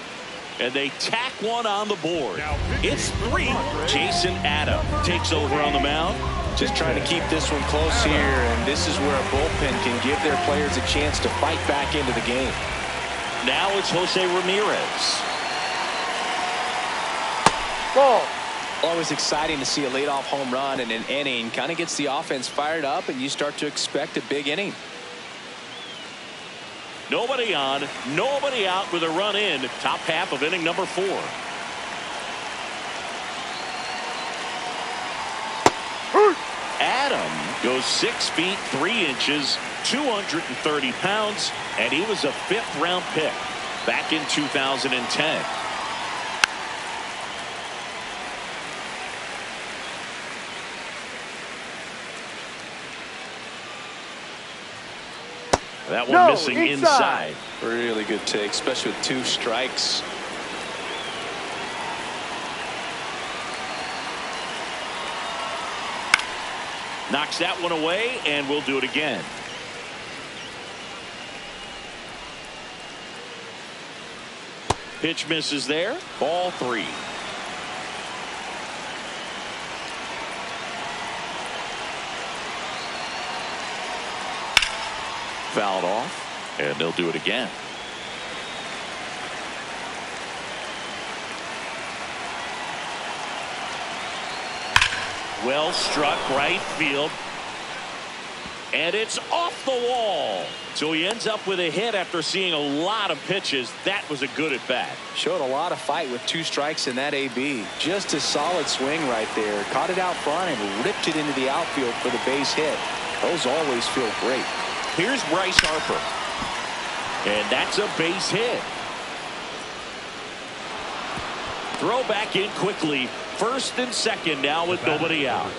And they tack one on the board. It's 3. Jason Adam takes over on the mound. Just trying to keep this one close here, and this is where a bullpen can give their players a chance to fight back into the game. Now it's Jose Ramirez. Ball. Always exciting to see a leadoff home run in an inning. Kind of gets the offense fired up, and you start to expect a big inning. Nobody on, nobody out with a run in. Top half of inning number 4. Adam goes 6 feet 3 inches, 230 pounds, and he was a 5th-round pick back in 2010. That one No, missing inside. Really good take, especially with 2 strikes. Knocks that one away, and we'll do it again. Pitch misses there. Ball 3. Fouled off, and they'll do it again. Well struck right field. And it's off the wall. So he ends up with a hit after seeing a lot of pitches. That was a good at bat. Showed a lot of fight with 2 strikes in that AB. Just a solid swing right there. Caught it out front and ripped it into the outfield for the base hit. Those always feel great. Here's Bryce Harper. And that's a base hit. Throw back in quickly. First and second now with nobody out.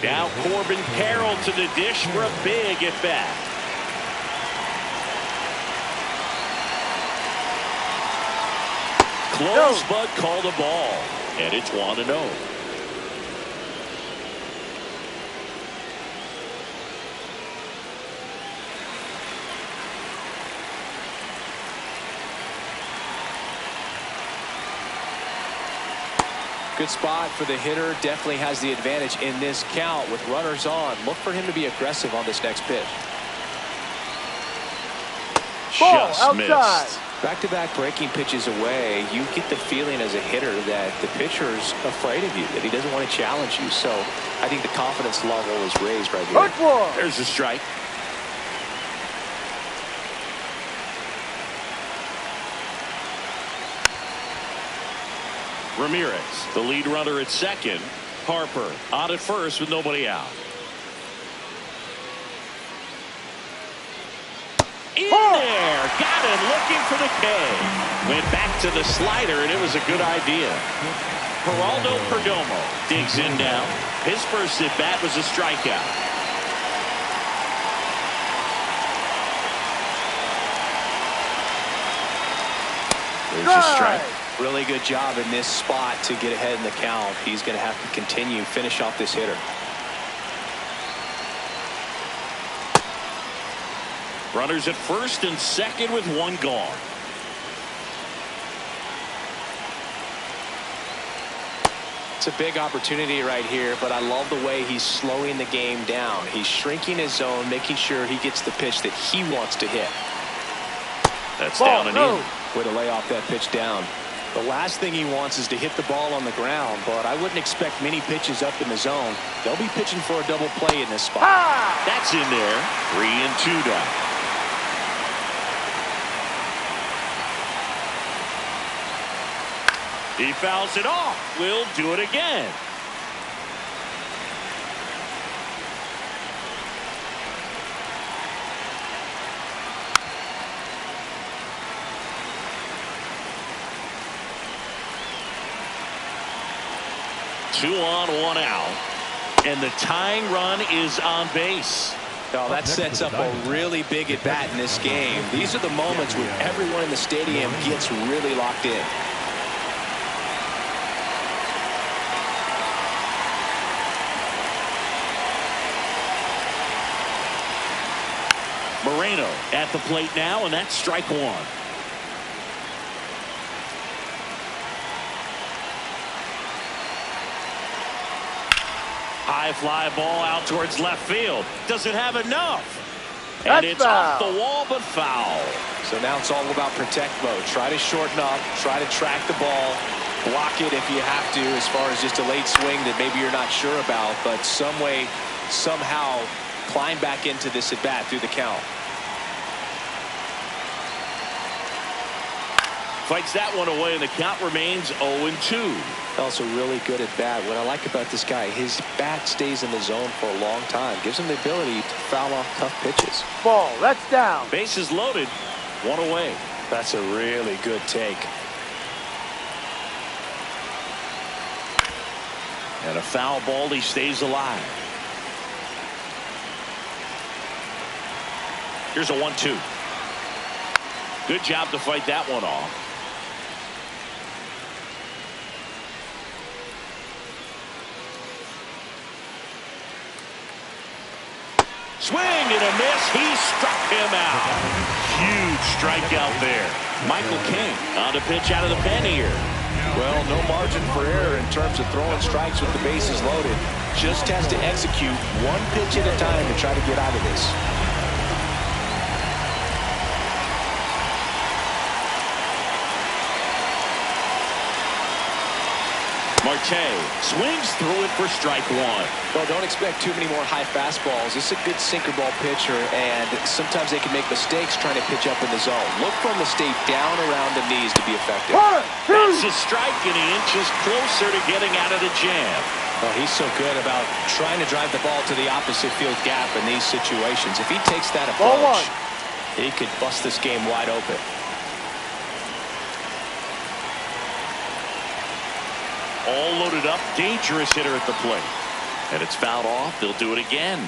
Now Corbin Carroll to the dish for a big at bat. Close, but called a ball. And it's 1-0. Good spot for the hitter. Definitely has the advantage in this count with runners on. Look for him to be aggressive on this next pitch. Ball Just outside. missed. Back-to-back breaking pitches away, you get the feeling as a hitter that the pitcher's afraid of you, that he doesn't want to challenge you. So I think the confidence level is raised right here. Hurt one. There's a strike. Ramirez, the lead runner at second. Harper on at first with nobody out. In there, got him looking for the K. Went back to the slider, and it was a good idea. Geraldo Perdomo digs in now. His first at bat was a strikeout. There's a strike. Really good job in this spot to get ahead in the count. He's going to have to continue, finish off this hitter. Runners at first and second with 1 gone. It's a big opportunity right here, but I love the way he's slowing the game down. He's shrinking his zone, making sure he gets the pitch that he wants to hit. That's Ball, down and no. in. Way to lay off that pitch down. The last thing he wants is to hit the ball on the ground, but I wouldn't expect many pitches up in the zone. They'll be pitching for a double play in this spot. That's in there. 3-2 down. He fouls it off. We'll do it again. Two on, 1 out. And the tying run is on base. Oh, that sets up a really big at bat in this game. These are the moments when everyone in the stadium gets really locked in. Moreno at the plate now, and that's strike 1. High fly ball out towards left field. Doesn't have enough. And That's it's off foul. the wall, but foul. So now it's all about protect mode. Try to shorten up, try to track the ball, block it if you have to, as far as just a late swing that maybe you're not sure about, but some way, somehow climb back into this at bat through the count. Fights that one away, and the count remains 0-2. Also really good at bat. What I like about this guy, his bat stays in the zone for a long time. Gives him the ability to foul off tough pitches. Ball, that's down. Bases loaded, 1 away. That's a really good take. And a foul ball, he stays alive. Here's a 1-2. Good job to fight that one off. Swing and a miss. He struck him out. Huge strikeout there. Michael King on to pitch out of the pen here. Well, no margin for error in terms of throwing strikes with the bases loaded. Just has to execute one pitch at a time to try to get out of this. Marte swings through it for strike one. Well, don't expect too many more high fastballs. This is a good sinker ball pitcher, and sometimes they can make mistakes trying to pitch up in the zone. Look for him to stay down around the knees to be effective. That's a strike, and he inches closer to getting out of the jam. Oh, he's so good about trying to drive the ball to the opposite field gap in these situations. If he takes that approach, he could bust this game wide open. All loaded up, dangerous hitter at the plate. And it's fouled off. They'll do it again.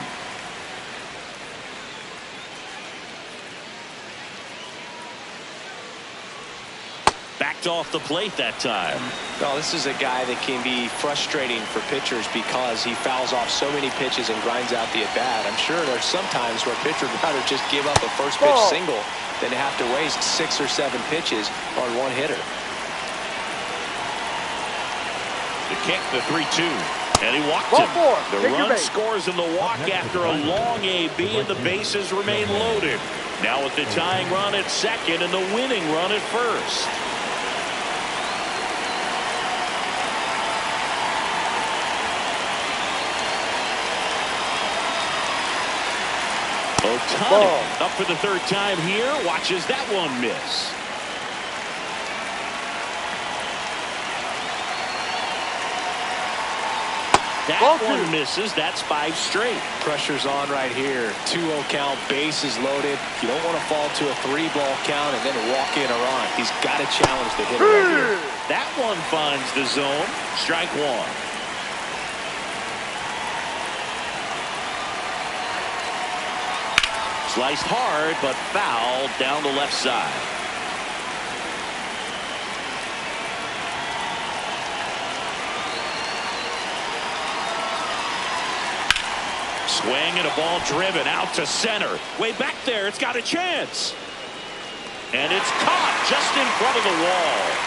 Backed off the plate that time. Well, this is a guy that can be frustrating for pitchers because he fouls off so many pitches and grinds out the at-bat. I'm sure there's some times where a pitcher would rather just give up a first pitch single than have to waste 6 or 7 pitches on one hitter. The kick, the 3-2. And he walked him. The run scores in the walk after a long AB, and the bases remain loaded. Now with the tying run at second and the winning run at first. Ohtani up for the third time here. Watches that one miss. That one misses. That's 5 straight. Pressure's on right here. 2-0 count, bases loaded. You don't want to fall to a 3-ball count and then walk in or on. He's got to challenge the hitter right here. That one finds the zone. Strike one. Sliced hard, but fouled down the left side. Swing and a ball driven out to center. Way back there, it's got a chance. And it's caught just in front of the wall.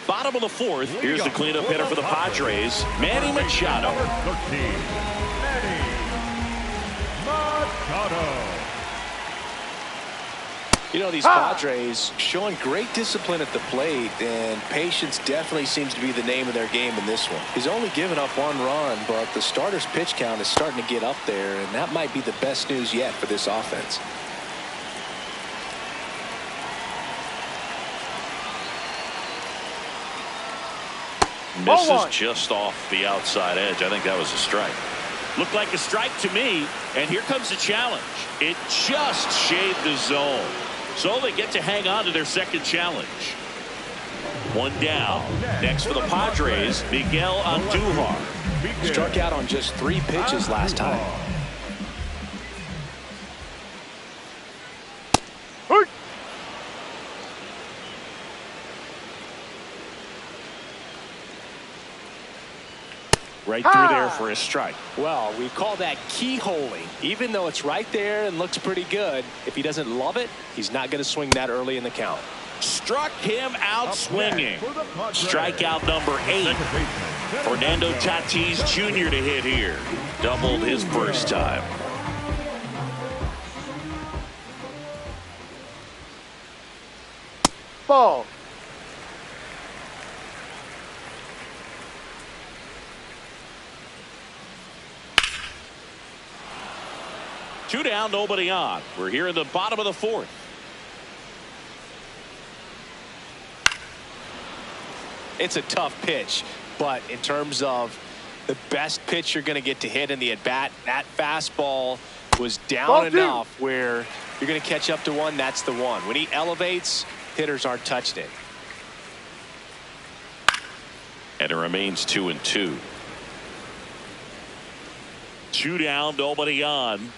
Bottom of the fourth. Here's the cleanup hitter for the Padres, Manny Machado. Number 13, Manny Machado. You know, these Padres showing great discipline at the plate, and patience definitely seems to be the name of their game in this one. He's only given up 1 run, but the starter's pitch count is starting to get up there, and that might be the best news yet for this offense. Misses just off the outside edge. I think that was a strike. Looked like a strike to me, and here comes the challenge. It just shaved the zone. So they get to hang on to their second challenge. 1 down. Next for the Padres, Miguel Andujar. Struck out on just 3 pitches last time. Right through there for a strike. Well, we call that keyholing. Even though it's right there and looks pretty good, if he doesn't love it, he's not going to swing that early in the count. Struck him out swinging. Strikeout number 8. Fernando Tatis Jr. to hit here. Doubled his first time. Ball. Two down, nobody on. We're here in the bottom of the fourth. It's a tough pitch, but in terms of the best pitch you're going to get to hit in the at-bat, that fastball was down enough where you're going to catch up to one. That's the one. When he elevates, hitters aren't touching it. And it remains 2-2. 2 down, nobody on.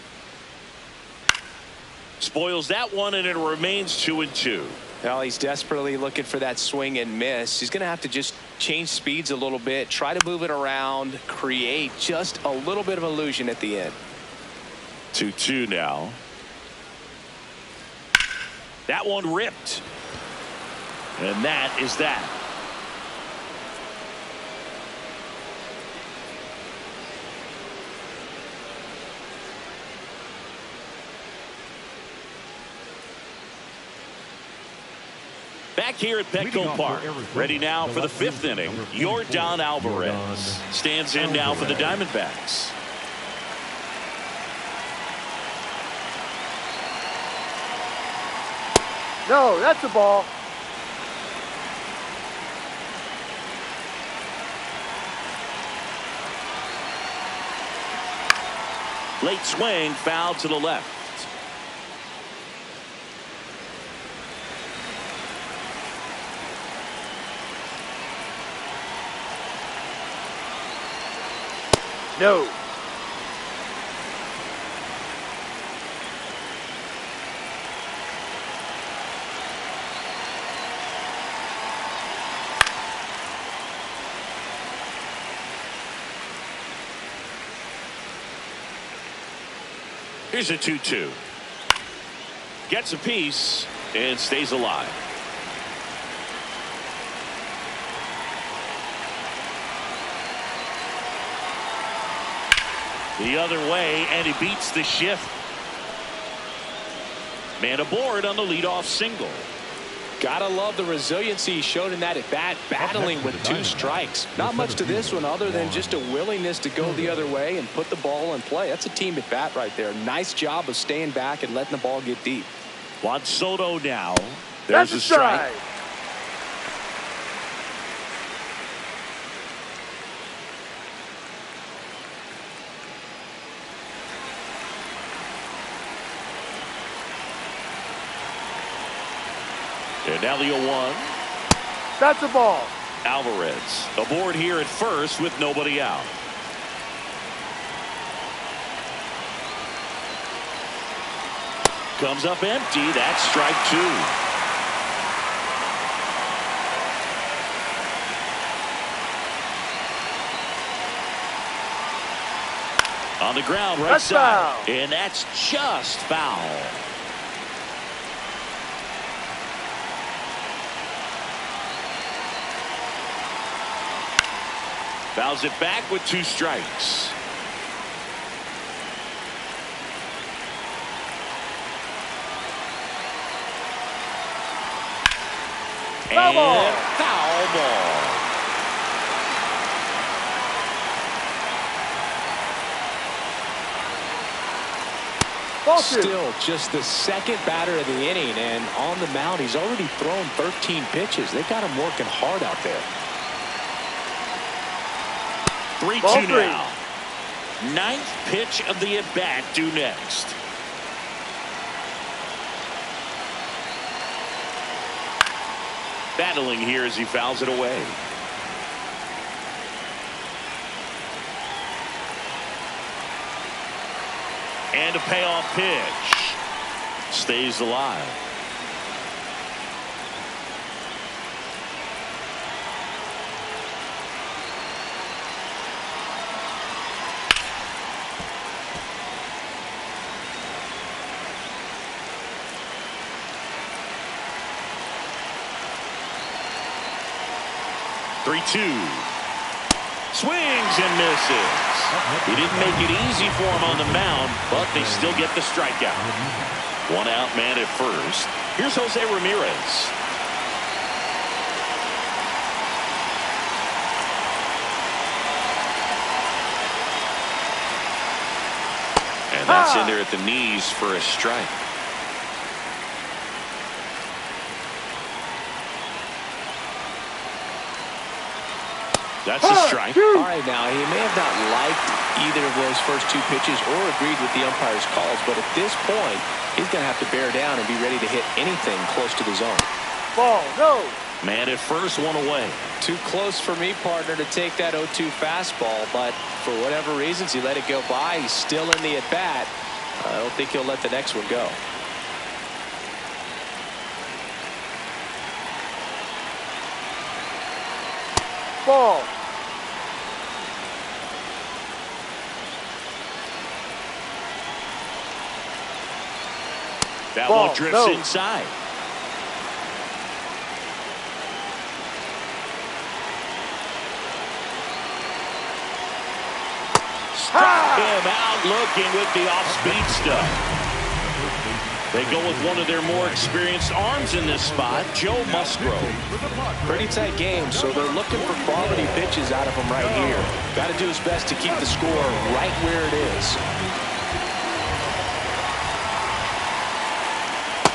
Spoils that one, and it remains 2-2. Well, he's desperately looking for that swing and miss. He's going to have to just change speeds a little bit, try to move it around, create just a little bit of illusion at the end. 2-2 now. That one ripped. And that is that. Back here at Petco Park, ready now for the 5th inning. Yordan Alvarez stands in now for the Diamondbacks. No, that's a ball. Late swing, foul to the left. No. Here's a 2-2. Gets a piece and stays alive. The other way, and he beats the shift. Man aboard on the leadoff single. Gotta love the resiliency he showed in that at bat, battling with 2 strikes. Not much to this one other than just a willingness to go the other way and put the ball in play. That's a team at bat right there. Nice job of staying back and letting the ball get deep. Juan Soto now. There's That's a strike. And now the 0-1. That's a ball. Alvarez aboard here at first with nobody out. Comes up empty. That's strike 2. On the ground, right That's side. foul. And that's just foul. Fouls it back with 2 strikes. Foul ball. And foul ball. Ball 2. Still just the second batter of the inning, and on the mound he's already thrown 13 pitches. They got him working hard out there. 3-2 now. 9th pitch of the at-bat due next. Battling here as he fouls it away. And a payoff pitch. Stays alive. Swings and misses. He didn't make it easy for him on the mound, but they still get the strikeout. 1 out man at first. Here's Jose Ramirez. And that's in there at the knees for a strike. That's a strike. All right, now, he may have not liked either of those first two pitches or agreed with the umpire's calls, but at this point, he's going to have to bear down and be ready to hit anything close to the zone. Ball, no. Man at first, one away. Too close for me, partner, to take that 0-2 fastball, but for whatever reasons, he let it go by. He's still in the at-bat. I don't think he'll let the next one go. Ball. That Ball, one drifts no. inside. Struck him out looking with the off-speed stuff. They go with one of their more experienced arms in this spot, Joe Musgrove. Pretty tight game, so they're looking for quality pitches out of him right here. Got to do his best to keep the score right where it is.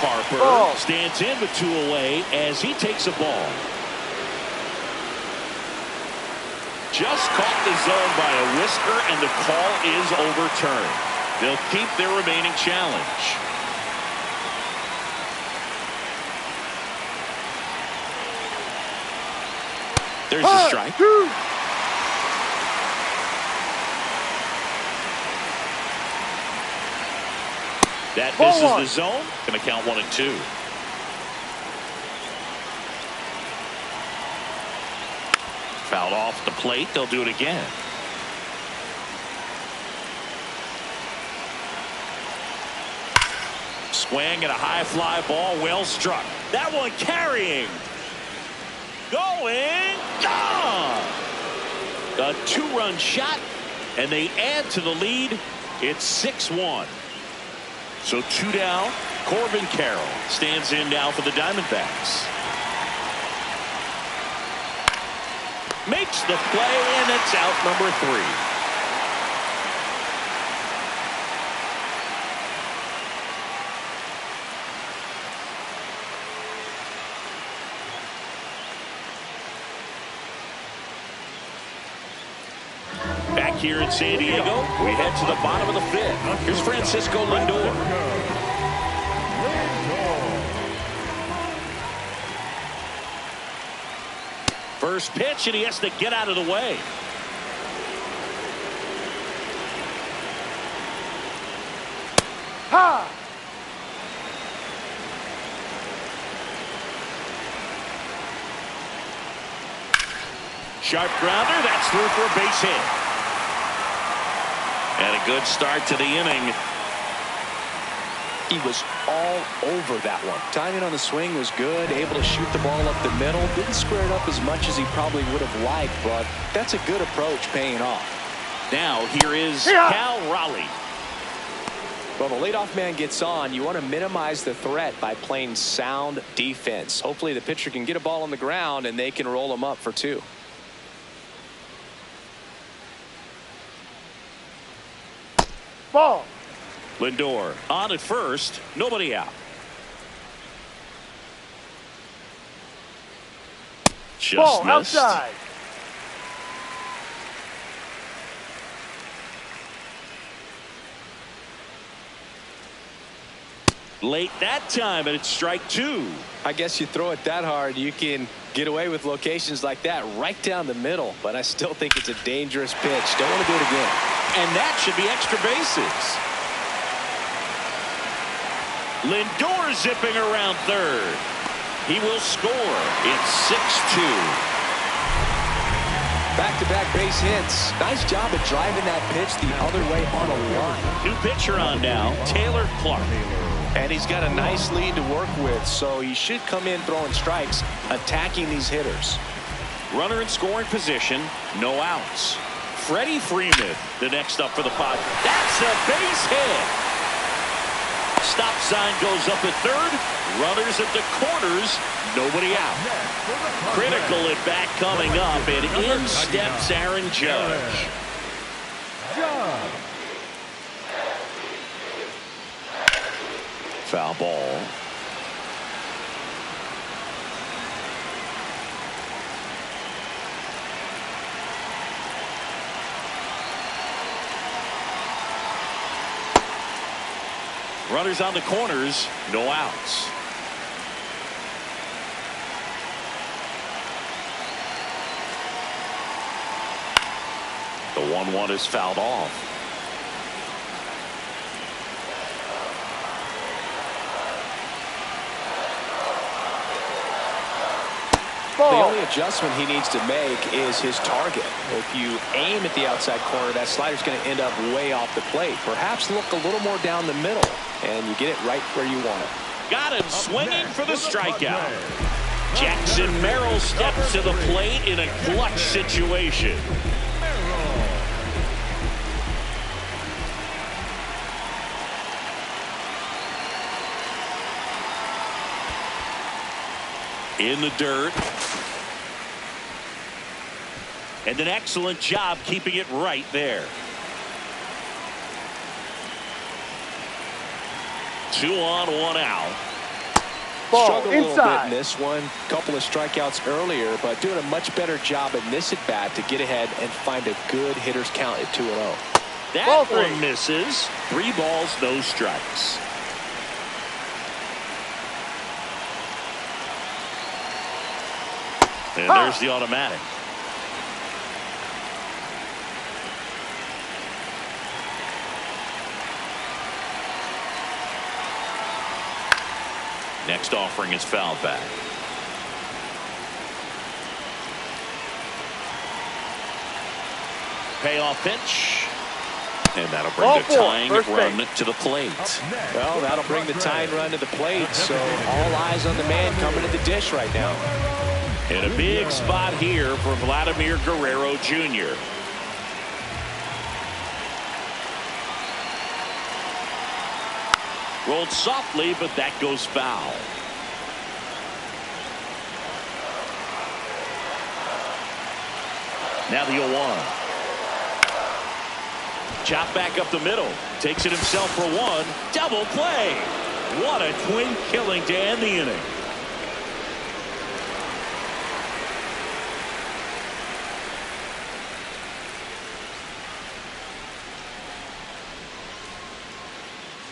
Harper stands in with two away as he takes a ball. Just caught the zone by a whisker, and the call is overturned. They'll keep their remaining challenge. There's a strike. That misses the zone. Going to count 1-2. Fouled off the plate. They'll do it again. Swing and a high fly ball. Well struck. That one carrying. Going. Gone. A two-run shot, and they add to the lead. It's 6-1. So two down. Corbin Carroll stands in now for the Diamondbacks. Makes the play, and it's out number 3. Here in San Diego, we head to the bottom of the 5th. Here's Francisco Lindor. First pitch, and he has to get out of the way. Ha! Sharp grounder, that's through for a base hit. And a good start to the inning. He was all over that one. Timing on the swing was good, able to shoot the ball up the middle. Didn't square it up as much as he probably would have liked, but that's a good approach paying off. Now here is Cal Raleigh. Well, the leadoff man gets on. You want to minimize the threat by playing sound defense. Hopefully the pitcher can get a ball on the ground and they can roll him up for 2. Ball. Lindor on at first, nobody out. Just Ball missed. outside. Late that time, and it's strike 2. I guess you throw it that hard, you can get away with locations like that right down the middle, but I still think it's a dangerous pitch. Don't want to do it again. And that should be extra bases. Lindor zipping around third. He will score. It's 6-2. Back-to-back base hits. Nice job of driving that pitch the other way on a line. New pitcher on now, Taylor Clark. And he's got a nice lead to work with, so he should come in throwing strikes, attacking these hitters. Runner in scoring position, no outs. Freddie Freeman, the next up for the Padres. That's a base hit. Stop sign goes up at third. Runners at the corners. Nobody out. Critical at bat coming up, and in steps Aaron Judge. Foul ball. Runners on the corners, no outs. The 1-1 is fouled off. The only adjustment he needs to make is his target. If you aim at the outside corner, that slider's going to end up way off the plate. Perhaps look a little more down the middle, and you get it right where you want it. Got him swinging for the strikeout. Jackson Merrill steps to the plate in a clutch situation. In the dirt. And an excellent job keeping it right there. 2 on, 1 out. Ball Struggled a little bit inside. in this one. Couple of strikeouts earlier, but doing a much better job in this at bat to get ahead and find a good hitter's count at 2-0. That Ball one three. misses. 3 balls, no strikes. And there's the automatic. Next offering is fouled back. Payoff pitch. And that'll bring Ball the four, tying first run base. to the plate. Well, that'll bring the tying run to the plate, so all eyes on the man coming to the dish right now. And a big spot here for Vladimir Guerrero Jr. Rolled softly, but that goes foul. Now the 0-1. Chop back up the middle. Takes it himself for 1. Double play. What a twin killing to end the inning.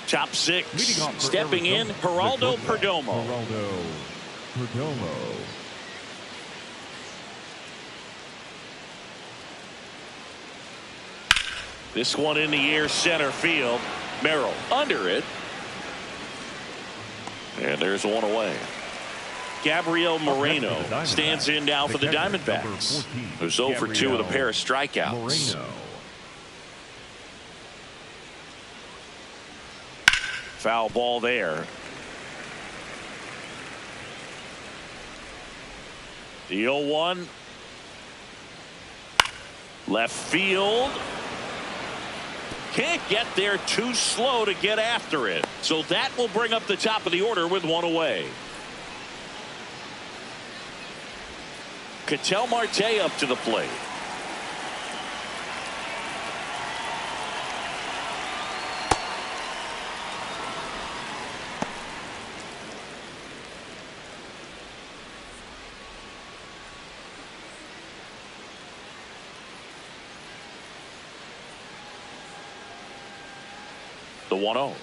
Top 6. Leading off for Stepping in, Arizona, Geraldo the quarterback, Perdomo. Geraldo Perdomo. This one in the air, center field. Merrill under it. And there's one away. Gabriel Moreno stands in now for the Diamondbacks, who's 0 for 2 with a pair of strikeouts. Moreno. Foul ball there. The 0-1. Left field. Can't get there, too slow to get after it. So that will bring up the top of the order with 1 away. Ketel Marte up to the plate. The 1-0.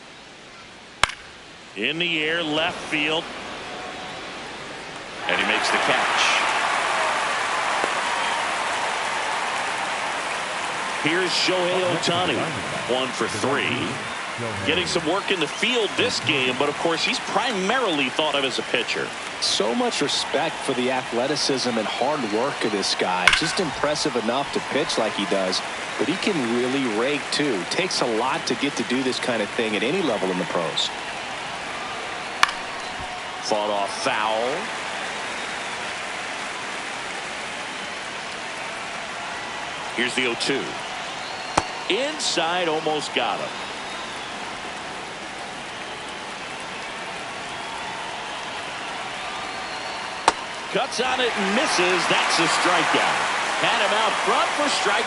In the air, left field. And he makes the catch. Here's Shohei Ohtani, 1 for 3. Getting some work in the field this game, but of course he's primarily thought of as a pitcher. So much respect for the athleticism and hard work of this guy. Just impressive enough to pitch like he does, but he can really rake too. Takes a lot to get to do this kind of thing at any level in the pros. Fought off foul. Here's the 0-2. Inside, almost got him. Cuts on it and misses. That's a strikeout. Had him out front for strike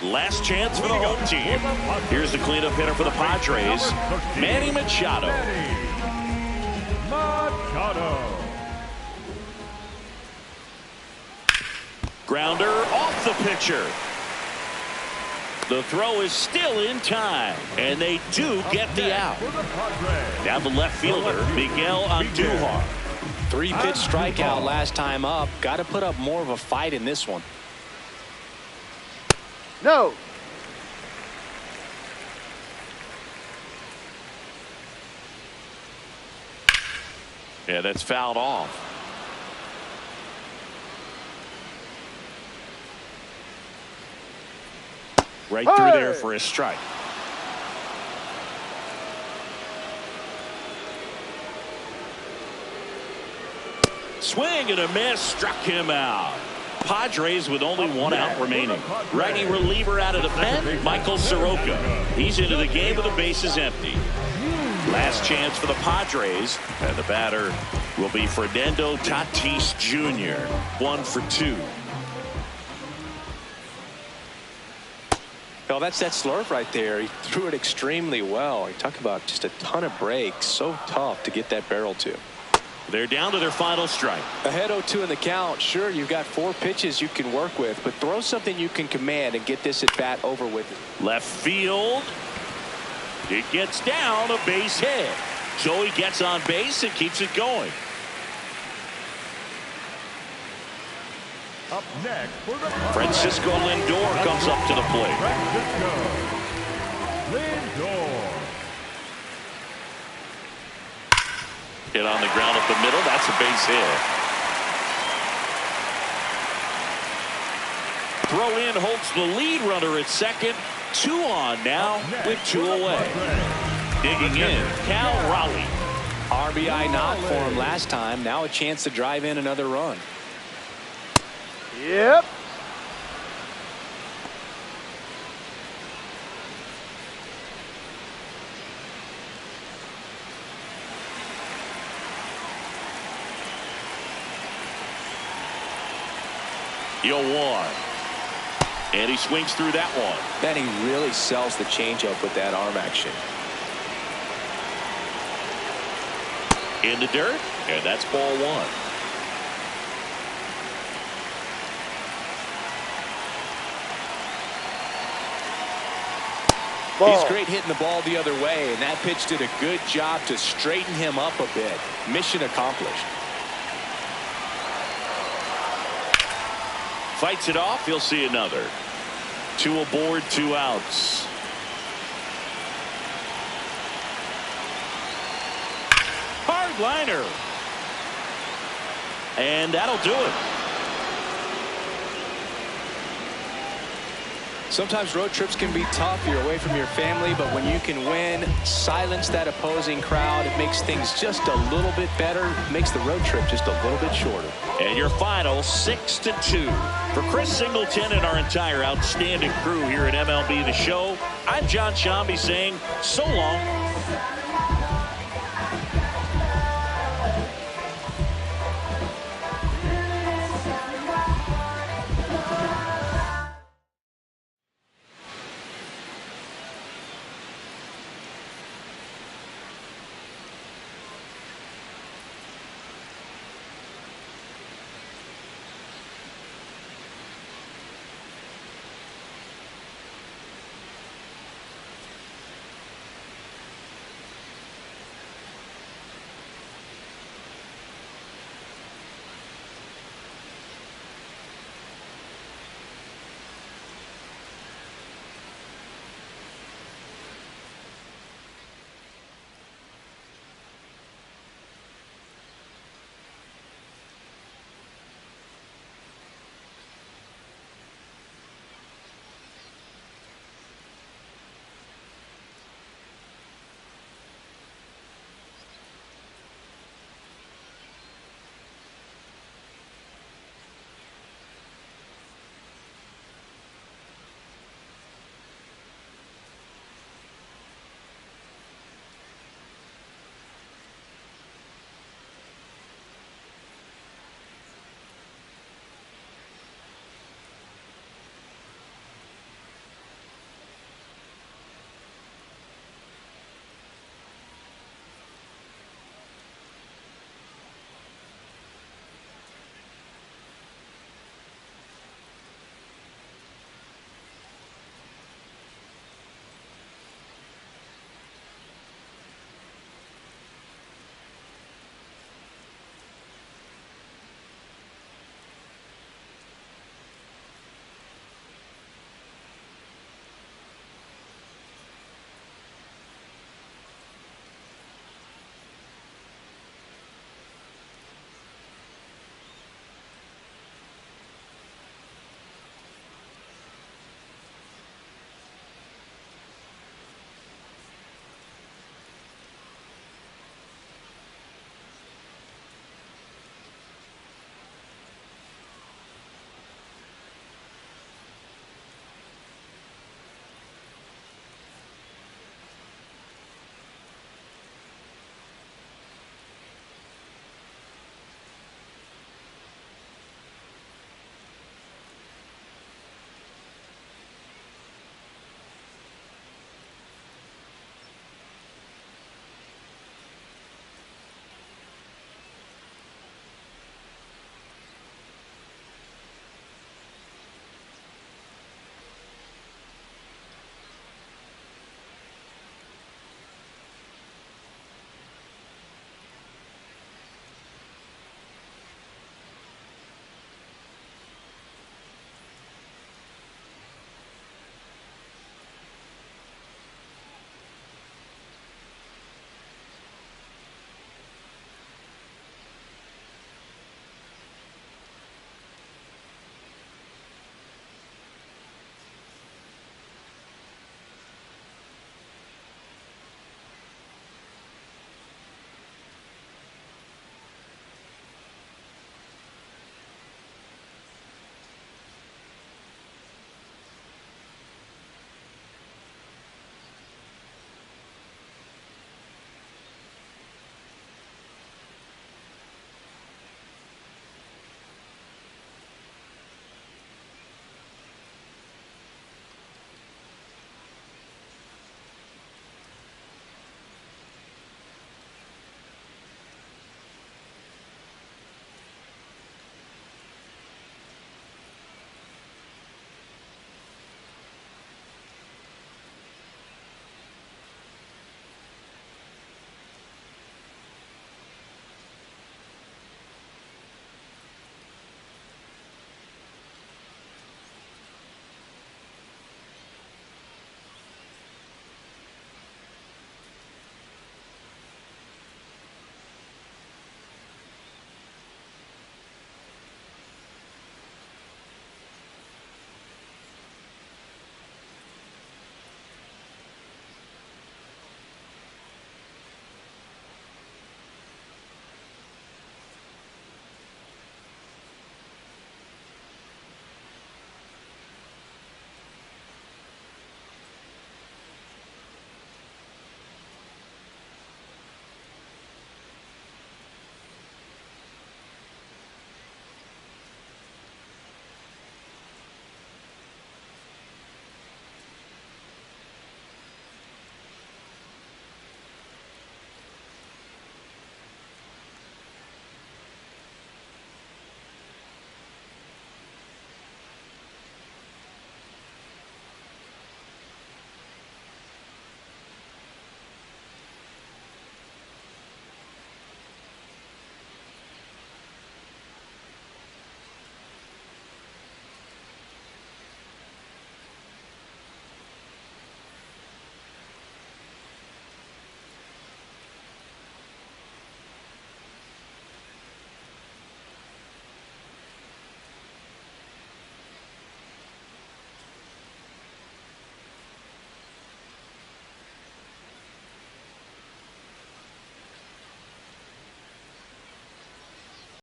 3. Last chance for the home team. Here's the cleanup hitter for the Padres, Manny Machado. Machado. Grounder off the pitcher. The throw is still in time, and they do get the out. Now the left fielder, Miguel Andujar. 3-pitch strikeout last time up. Got to put up more of a fight in this one. No. Yeah, that's fouled off. Right through there for a strike. Swing and a miss, struck him out. Padres with only one out remaining. Righty reliever out of the pen, Michael Soroka. He's into the game with the bases empty. Last chance for the Padres, and the batter will be Fernando Tatis Jr. 1 for 2. Well, that's that slurve right there. He threw it extremely well. You talk about just a ton of breaks. So tough to get that barrel to. They're down to their final strike. Ahead 0-2 in the count. Sure, you've got 4 pitches you can work with, but throw something you can command and get this at bat over with. Left field. It gets down, a base hit. So he gets on base and keeps it going. Up next for the Francisco Lindor comes up to the plate. Francisco Lindor. Hit on the ground up the middle. That's a base hit. Throw in holds the lead runner at second. 2 on now with 2 away. Digging in, Cal Raleigh. RBI knock for him last time. Now a chance to drive in another run. Yep. The 0-1. And he swings through that one. Then he really sells the changeup with that arm action. In the dirt, and that's ball 1. Ball. He's great hitting the ball the other way, and that pitch did a good job to straighten him up a bit. Mission accomplished. Fights it off. He'll see another. 2 aboard, 2 outs. Hard liner. And that'll do it. Sometimes road trips can be tough. You're away from your family, but when you can win, silence that opposing crowd, it makes things just a little bit better. It makes the road trip just a little bit shorter. And your final 6-2. For Chris Singleton and our entire outstanding crew here at MLB The Show, I'm John Shambi saying so long.